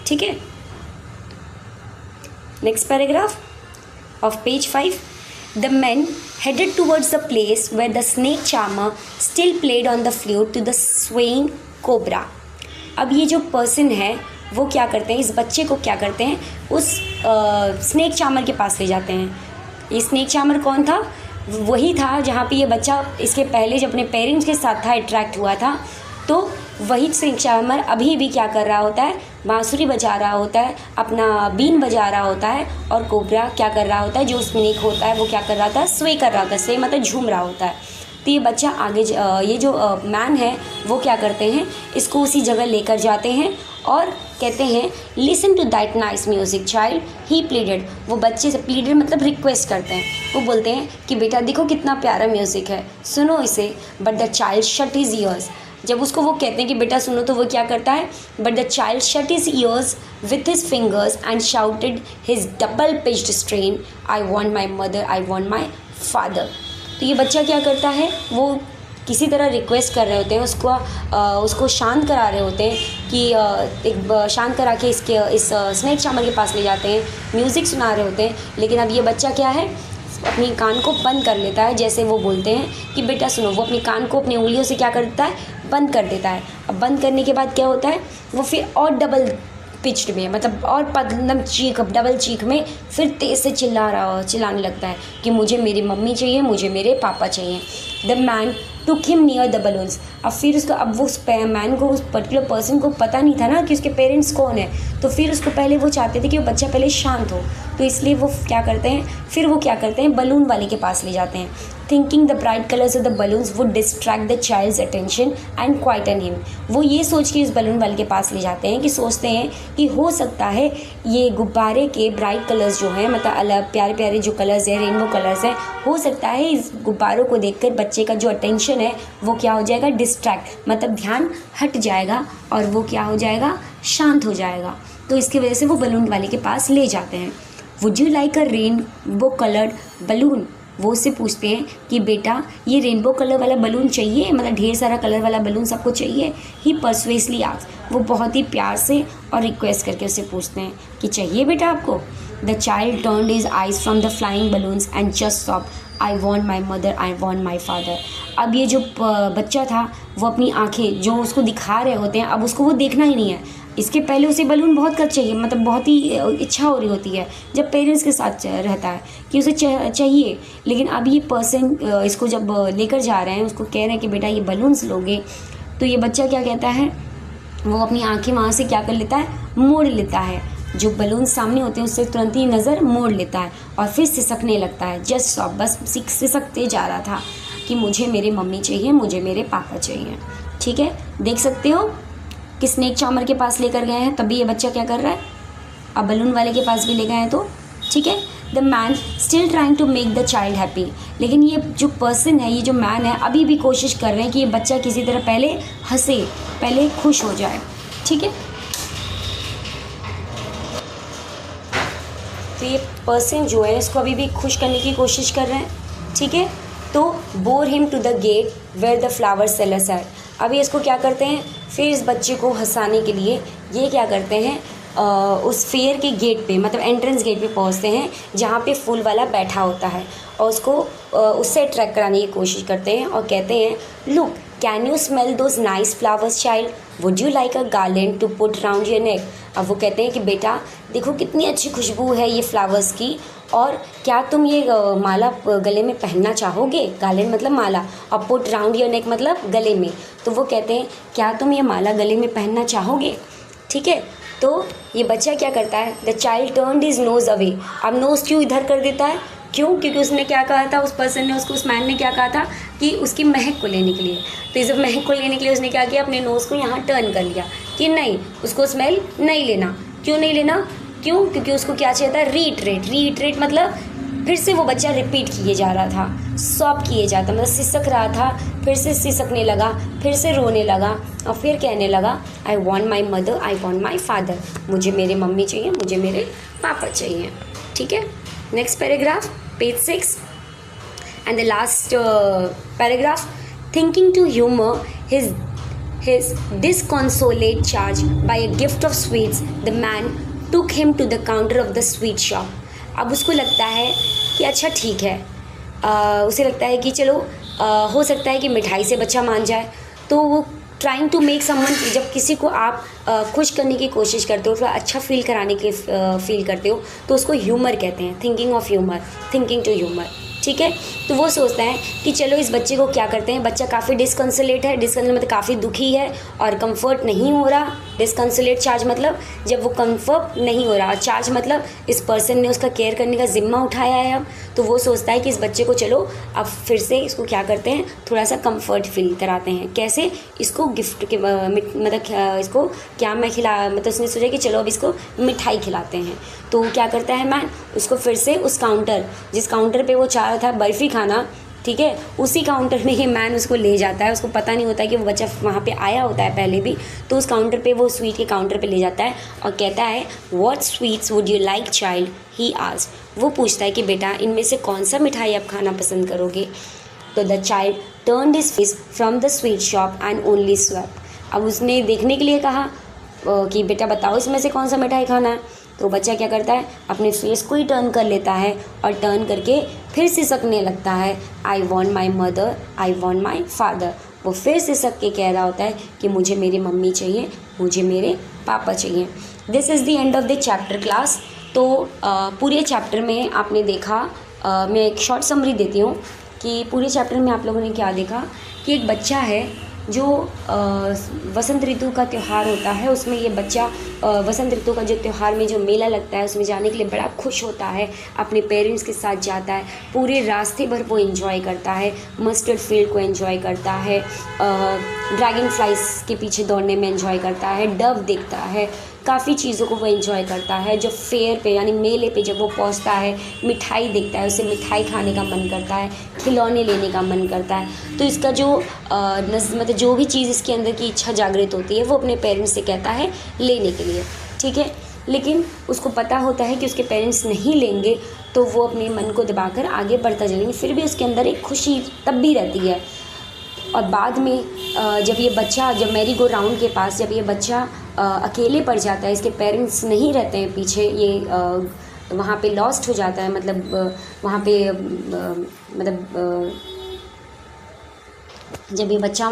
ठीक है, next paragraph of page 5, The men headed towards the place where the snake charmer still played on the flute to the swaying cobra. अब ये जो पर्सन है वो क्या करते हैं, इस बच्चे को क्या करते हैं, उस स्नेक चार्मर के पास ले जाते हैं। ये स्नेक चार्मर कौन था, वही था जहाँ पे ये बच्चा इसके पहले जब अपने पेरेंट्स के साथ था अट्रैक्ट हुआ था। तो वही स्नेक चार्मर अभी भी क्या कर रहा होता है, बांसुरी बजा रहा होता है, अपना बीन बजा रहा होता है, और कोबरा क्या कर रहा होता है, जो स्नेक होता है वो क्या कर रहा होता है, स्वे कर रहा होता है, स्वे मतलब झूम रहा होता है। तो ये बच्चा आगे ये जो मैन है वो क्या करते हैं, इसको उसी जगह लेकर जाते हैं और कहते हैं listen to that nice music child, he pleaded. वो बच्चे से प्लीडेड मतलब रिक्वेस्ट करते हैं, वो बोलते हैं कि बेटा देखो कितना प्यारा म्यूज़िक है, सुनो इसे। But the child shut his years, जब उसको वो कहते हैं कि बेटा सुनो तो वो क्या करता है, but the child shut his years with his fingers and shouted his double pitched strain, I want my mother, I want my father. तो ये बच्चा क्या करता है, वो किसी तरह रिक्वेस्ट कर रहे होते हैं, उसको शांत करा रहे होते हैं कि एक शांत करा के इस स्नेक चार्मर के पास ले जाते हैं, म्यूज़िक सुना रहे होते हैं। लेकिन अब ये बच्चा क्या है, अपनी कान को बंद कर लेता है, जैसे वो बोलते हैं कि बेटा सुनो, वो अपनी कान को अपनी उंगलियों से क्या कर देता है, बंद कर देता है। अब बंद करने के बाद क्या होता है, वो फिर और डबल पिच्ड में मतलब और एकदम चीख, डबल चीख में फिर तेज़ से चिल्लाने लगता है कि मुझे मेरी मम्मी चाहिए, मुझे मेरे पापा चाहिए। The man took him near the balloons. अब फिर उसको, अब वो उस मैन को, उस पर्टिकुलर पर्सन को पता नहीं था ना कि उसके पेरेंट्स कौन है, तो फिर उसको पहले वो चाहते थे कि वो बच्चा पहले शांत हो, तो इसलिए वो क्या करते हैं, फिर वो क्या करते हैं, बलून वाले के पास ले जाते हैं। Thinking the bright colours of the balloons would distract the child's attention and quieten him. वो ये सोच के उस बलून वाले के पास ले जाते हैं कि सोचते हैं कि हो सकता है ये गुब्बारे के ब्राइट कलर्स जो हैं, मतलब अलग प्यारे प्यारे जो कलर्स हैं, रेनबो कलर्स हैं, हो सकता है इस गुब्बारों को देखकर बच्चे का जो अटेंशन है वो क्या हो जाएगा, डिस्ट्रैक्ट मतलब ध्यान हट जाएगा और वो क्या हो जाएगा, शांत हो जाएगा। तो इसकी वजह से वो बलून वाले के पास ले जाते हैं। Would you like a rainbow coloured balloon, वो उससे पूछते हैं कि बेटा ये रेनबो कलर वाला बलून चाहिए, मतलब ढेर सारा कलर वाला बलून सबको चाहिए। ही परसुएसली आस्क्ड, वो बहुत ही प्यार से और रिक्वेस्ट करके उससे पूछते हैं कि चाहिए बेटा आपको। The child turned his eyes from the flying balloons and just sob, I want my mother, I want my father. अब ये जो बच्चा था वो अपनी आंखें जो उसको दिखा रहे होते हैं, अब उसको वो देखना ही नहीं है। इसके पहले उसे बलून बहुत कर चाहिए, मतलब बहुत ही इच्छा हो रही होती है जब पेरेंट्स के साथ रहता है कि उसे चाहिए। लेकिन अब ये पर्सन इसको जब लेकर जा रहे हैं, उसको कह रहे हैं कि बेटा ये बलून्स लोगे, तो ये बच्चा क्या कहता है, वो अपनी आंखें वहाँ से क्या कर लेता है, मोड़ लेता है। जो बलून सामने होते हैं उससे तुरंत ही नज़र मोड़ लेता है और फिर सिसकने लगता है। जस्ट स्टॉप, बस सिसकते जा रहा था कि मुझे मेरे मम्मी चाहिए, मुझे मेरे पापा चाहिए। ठीक है, देख सकते हो कि स्नेक चार्मर के पास लेकर गए हैं, तभी ये बच्चा क्या कर रहा है, अब बलून वाले के पास भी ले गए हैं तो ठीक है। The man still trying to make the child happy, लेकिन ये जो पर्सन है, ये जो मैन है, अभी भी कोशिश कर रहे हैं कि ये बच्चा किसी तरह पहले हंसे, पहले खुश हो जाए। ठीक है, तो ये पर्सन जो है इसको अभी भी खुश करने की कोशिश कर रहे हैं। ठीक है, तो bore him to the gate where the flower sellers are. अभी इसको क्या करते हैं, फिर इस बच्चे को हंसाने के लिए ये क्या करते हैं, उस फेयर के गेट पे, मतलब एंट्रेंस गेट पे पहुंचते हैं जहाँ पे फूल वाला बैठा होता है, और उसको उससे अट्रैक्ट कराने की कोशिश करते हैं और कहते हैं, look can you smell those nice flowers child, would you like a garland to put round your neck. अब वो कहते हैं कि बेटा देखो कितनी अच्छी खुशबू है ये फ्लावर्स की, और क्या तुम ये माला गले में पहनना चाहोगे, गार्लैंड मतलब माला, और पुट राउंड योर नेक मतलब गले में। तो वो कहते हैं क्या तुम ये माला गले में पहनना चाहोगे। ठीक है, तो ये बच्चा क्या करता है, the child turned his nose away. अब नोज़ क्यों इधर कर देता है, क्यों, क्योंकि उसने क्या कहा था, उस पर्सन ने उसको, उस मैन ने क्या कहा था कि उसकी महक को लेने के लिए। तो इस महक को लेने के लिए उसने क्या किया, अपने नोज़ को यहाँ टर्न कर लिया कि नहीं, उसको स्मेल नहीं लेना। क्यों नहीं लेना, क्यों, क्योंकि उसको क्या चाहिए था, रीट्रेट मतलब फिर से वो बच्चा रिपीट किए जा रहा था, सॉब किए जाता, मतलब सिसक रहा था, फिर से सिसकने लगा, फिर से रोने लगा और फिर कहने लगा, I want my mother, I want my father, मुझे मेरे मम्मी चाहिए, मुझे मेरे पापा चाहिए। ठीक है, next paragraph, page 6 and the last paragraph, thinking to humor his disconsolate charge by a gift of sweets, the man took him to the counter of the sweet shop. अब उसको लगता है कि अच्छा ठीक है, उसे लगता है कि चलो हो सकता है कि मिठाई से बच्चा मान जाए, तो वो ट्राइंग टू मेक समवन, जब किसी को आप खुश करने की कोशिश करते हो, थोड़ा अच्छा फील कराने की फील करते हो, तो उसको ह्यूमर कहते हैं, thinking of humour, thinking to humour. ठीक है, तो वो सोचता है कि चलो इस बच्चे को क्या करते हैं, बच्चा काफ़ी डिस्कंसोलेट है, डिस्कंसोलेट मतलब काफ़ी दुखी है और कंफर्ट नहीं हो रहा। डिस्कंसोलेट चार्ज मतलब जब वो कंफर्ट नहीं हो रहा, चार्ज मतलब इस पर्सन ने उसका केयर करने का जिम्मा उठाया है अब, तो वो सोचता है कि इस बच्चे को चलो अब फिर से इसको क्या करते हैं, थोड़ा सा कंफर्ट फील कराते हैं। कैसे, इसको गिफ्ट के मतलब इसको क्या मैं मतलब उसने सोचा कि चलो अब इसको मिठाई खिलाते हैं। तो क्या करता है मैन, उसको फिर से उस काउंटर, जिस काउंटर पे वो चाह रहा था बर्फ़ी खाना, ठीक है, उसी काउंटर में ही मैन उसको ले जाता है। उसको पता नहीं होता कि वो बच्चा वहाँ पे आया होता है पहले भी, तो उस काउंटर पे वो स्वीट के काउंटर पे ले जाता है और कहता है, what sweets would you like child, he asked. वो पूछता है कि बेटा इनमें से कौन सा मिठाई आप खाना पसंद करोगे। तो the child turned his face from the sweet shop and only swept. अब उसने देखने के लिए कहा कि बेटा बताओ इसमें से कौन सा मिठाई खाना है। तो बच्चा क्या करता है, अपने फेस को ही टर्न कर लेता है और टर्न करके फिर सिसकने लगता है, I want my mother, I want my father. वो फिर सिसक के कह रहा होता है कि मुझे मेरी मम्मी चाहिए, मुझे मेरे पापा चाहिए। This is the end of the chapter class. तो पूरे चैप्टर में आपने देखा, मैं एक शॉर्ट समरी देती हूँ कि पूरे चैप्टर में आप लोगों ने क्या देखा कि एक बच्चा है जो वसंत ऋतु का त्यौहार होता है, उसमें ये बच्चा वसंत ऋतु का जो त्यौहार में जो मेला लगता है उसमें जाने के लिए बड़ा खुश होता है, अपने पेरेंट्स के साथ जाता है, पूरे रास्ते भर वो एंजॉय करता है, मस्टर्ड फील्ड को एंजॉय करता है, ड्रैगन फ्लाइज के पीछे दौड़ने में एंजॉय करता है, डव देखता है, काफ़ी चीज़ों को वो एंजॉय करता है। जब फेयर पे यानी मेले पे जब वो पहुंचता है, मिठाई देखता है, उसे मिठाई खाने का मन करता है, खिलौने लेने का मन करता है। तो इसका जो मतलब जो भी चीज़ इसके अंदर की इच्छा जागृत होती है वो अपने पेरेंट्स से कहता है लेने के लिए, ठीक है। लेकिन उसको पता होता है कि उसके पेरेंट्स नहीं लेंगे, तो वो अपने मन को दबाकर आगे बढ़ता जाए, लेकिन फिर भी उसके अंदर एक खुशी तब भी रहती है। और बाद में जब मैरी गो राउंड के पास जब ये बच्चा अकेले पड़ जाता है, इसके पेरेंट्स नहीं रहते हैं पीछे, ये वहाँ पे लॉस्ट हो जाता है, मतलब वहाँ पे जब ये बच्चा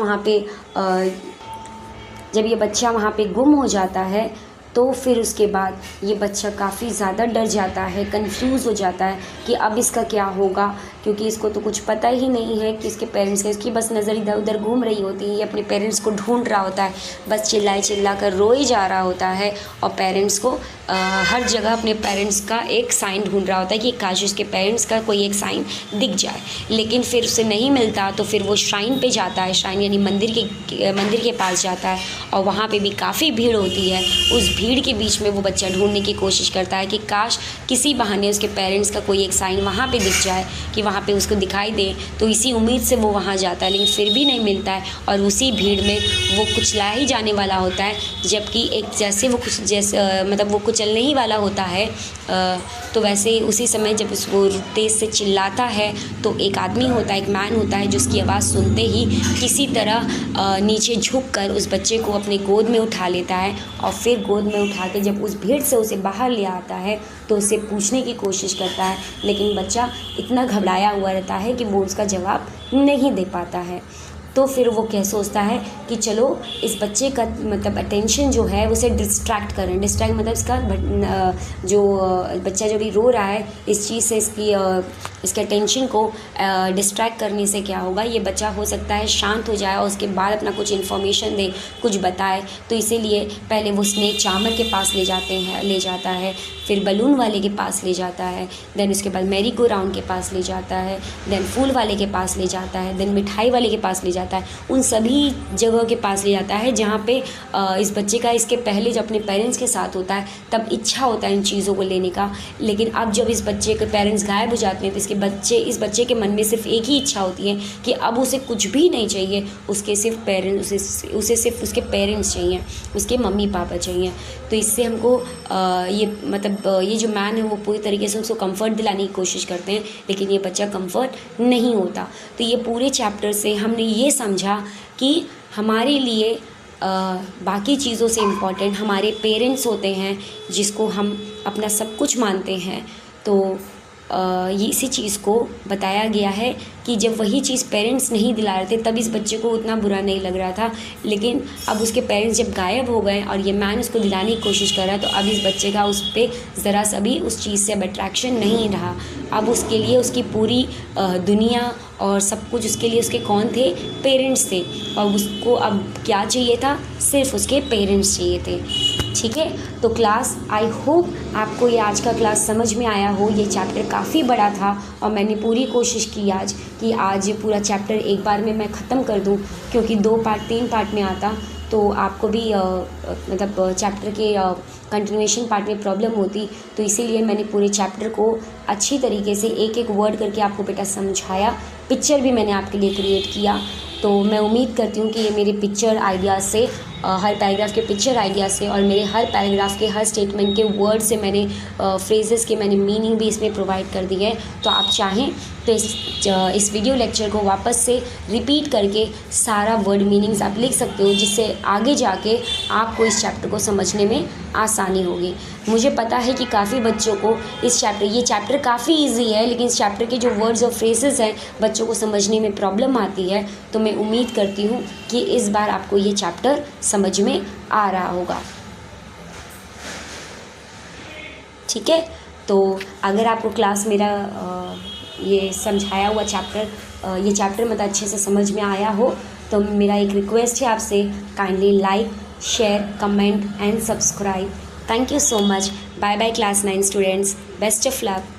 वहाँ पे गुम हो जाता है, तो फिर उसके बाद ये बच्चा काफ़ी ज़्यादा डर जाता है, कंफ्यूज हो जाता है कि अब इसका क्या होगा, क्योंकि इसको तो कुछ पता ही नहीं है कि इसके पेरेंट्स का, इसकी बस नज़र इधर उधर घूम रही होती है, ये अपने पेरेंट्स को ढूंढ रहा होता है, बस चिल्ला कर रोए जा रहा होता है, और पेरेंट्स को हर जगह अपने पेरेंट्स का एक साइन ढूंढ रहा होता है कि काश उसके पेरेंट्स का कोई एक साइन दिख जाए, लेकिन फिर उसे नहीं मिलता। तो फिर वो श्राइन पे जाता है, श्राइन यानी मंदिर के पास जाता है, और वहाँ पे भी काफ़ी भीड़ होती है। उस भीड़ के बीच में वो बच्चा ढूंढने की कोशिश करता है कि काश किसी बहाने उसके पेरेंट्स का कोई एक साइन वहाँ पे दिख जाए, कि वहाँ पे उसको दिखाई दे, तो इसी उम्मीद से वो वहाँ जाता है, लेकिन फिर भी नहीं मिलता है, और उसी भीड़ में वो कुचला ही जाने वाला होता है, जबकि वो कुचलने ही वाला होता है। तो वैसे उसी समय जब वो तेज़ से चिल्लाता है, तो एक आदमी होता है, एक मैन होता है, जो उसकी आवाज़ सुनते ही किसी तरह नीचे झुककर उस बच्चे को अपने गोद में उठा लेता है, और फिर गोद में उठा के जब उस भीड़ से उसे बाहर ले आता है, तो उसे पूछने की कोशिश करता है, लेकिन बच्चा इतना घबराया हुआ रहता है कि वो उसका जवाब नहीं दे पाता है। तो फिर वो क्या सोचता है कि चलो इस बच्चे का मतलब अटेंशन जो है उसे डिस्ट्रैक्ट करें। डिस्ट्रैक्ट मतलब इसका जो बच्चा जो भी रो रहा है, इस चीज़ से इसके अटेंशन को डिस्ट्रैक्ट करने से क्या होगा, ये बच्चा हो सकता है शांत हो जाए और उसके बाद अपना कुछ इन्फॉर्मेशन दे, कुछ बताए। तो इसीलिए पहले वो स्नेक चार्मर के पास ले जाता है, फिर बलून वाले के पास ले जाता है, देन उसके बाद मैरी गो राउंड के पास ले जाता है, देन फूल वाले के पास ले जाता है, देन मिठाई वाले के पास ले जाता है। उन सभी जगहों के पास ले जाता है जहाँ पे इस बच्चे का इसके पहले जब अपने पेरेंट्स के साथ होता है तब इच्छा होता है इन चीज़ों को लेने का, लेकिन अब जब इस बच्चे के पेरेंट्स गायब हो जाते हैं तो इस बच्चे के मन में सिर्फ एक ही इच्छा होती है कि अब उसे कुछ भी नहीं चाहिए, उसे सिर्फ उसके पेरेंट्स चाहिए, उसके मम्मी पापा चाहिए। तो इससे हमको ये जो मैन है वो पूरी तरीके से उसको कंफर्ट दिलाने की कोशिश करते हैं, लेकिन ये बच्चा कंफर्ट नहीं होता। तो ये पूरे चैप्टर से हमने ये समझा कि हमारे लिए बाकी चीज़ों से इम्पॉर्टेंट हमारे पेरेंट्स होते हैं, जिसको हम अपना सब कुछ मानते हैं। तो ये इसी चीज़ को बताया गया है कि जब वही चीज़ पेरेंट्स नहीं दिला रहे थे तब इस बच्चे को उतना बुरा नहीं लग रहा था, लेकिन अब उसके पेरेंट्स जब गायब हो गए और ये मैन उसको दिलाने की कोशिश कर रहा है, तो अब इस बच्चे का उस पर ज़रा सा भी उस चीज़ से अब अट्रैक्शन नहीं रहा। अब उसके लिए उसकी पूरी दुनिया और सब कुछ उसके लिए उसके कौन थे, पेरेंट्स थे, और उसको अब क्या चाहिए था, सिर्फ उसके पेरेंट्स चाहिए थे। ठीक है, तो क्लास आई होप आपको ये आज का क्लास समझ में आया हो। ये चैप्टर काफ़ी बड़ा था और मैंने पूरी कोशिश की आज पूरा चैप्टर एक बार में मैं ख़त्म कर दूं, क्योंकि 3 पार्ट में आता तो आपको भी चैप्टर के कंटिन्यूएशन पार्ट में प्रॉब्लम होती। तो इसीलिए मैंने पूरे चैप्टर को अच्छी तरीके से एक एक वर्ड करके आपको बेटा समझाया। पिक्चर भी मैंने आपके लिए क्रिएट किया। तो मैं उम्मीद करती हूँ कि ये मेरे पिक्चर आइडियाज़ से, हर पैराग्राफ के पिक्चर आइडिया से और मेरे हर पैराग्राफ के हर स्टेटमेंट के वर्ड से मैंने फ्रेजेस के मैंने मीनिंग भी इसमें प्रोवाइड कर दी है। तो आप चाहें तो इस वीडियो लेक्चर को वापस से रिपीट करके सारा वर्ड मीनिंग्स आप लिख सकते हो, जिससे आगे जाके आपको इस चैप्टर को समझने में आसानी होगी। मुझे पता है कि काफ़ी बच्चों को ये चैप्टर काफ़ी इजी है, लेकिन इस चैप्टर के जो वर्ड्स और फ्रेजेस हैं बच्चों को समझने में प्रॉब्लम आती है। तो मैं उम्मीद करती हूँ कि इस बार आपको ये चैप्टर समझ में आ रहा होगा। ठीक है, तो अगर आपको क्लास मेरा ये समझाया हुआ ये चैप्टर मतलब अच्छे से समझ में आया हो, तो मेरा एक रिक्वेस्ट है आपसे, kindly like, share, comment and subscribe. Thank you so much. Bye bye class 9 students, best of luck.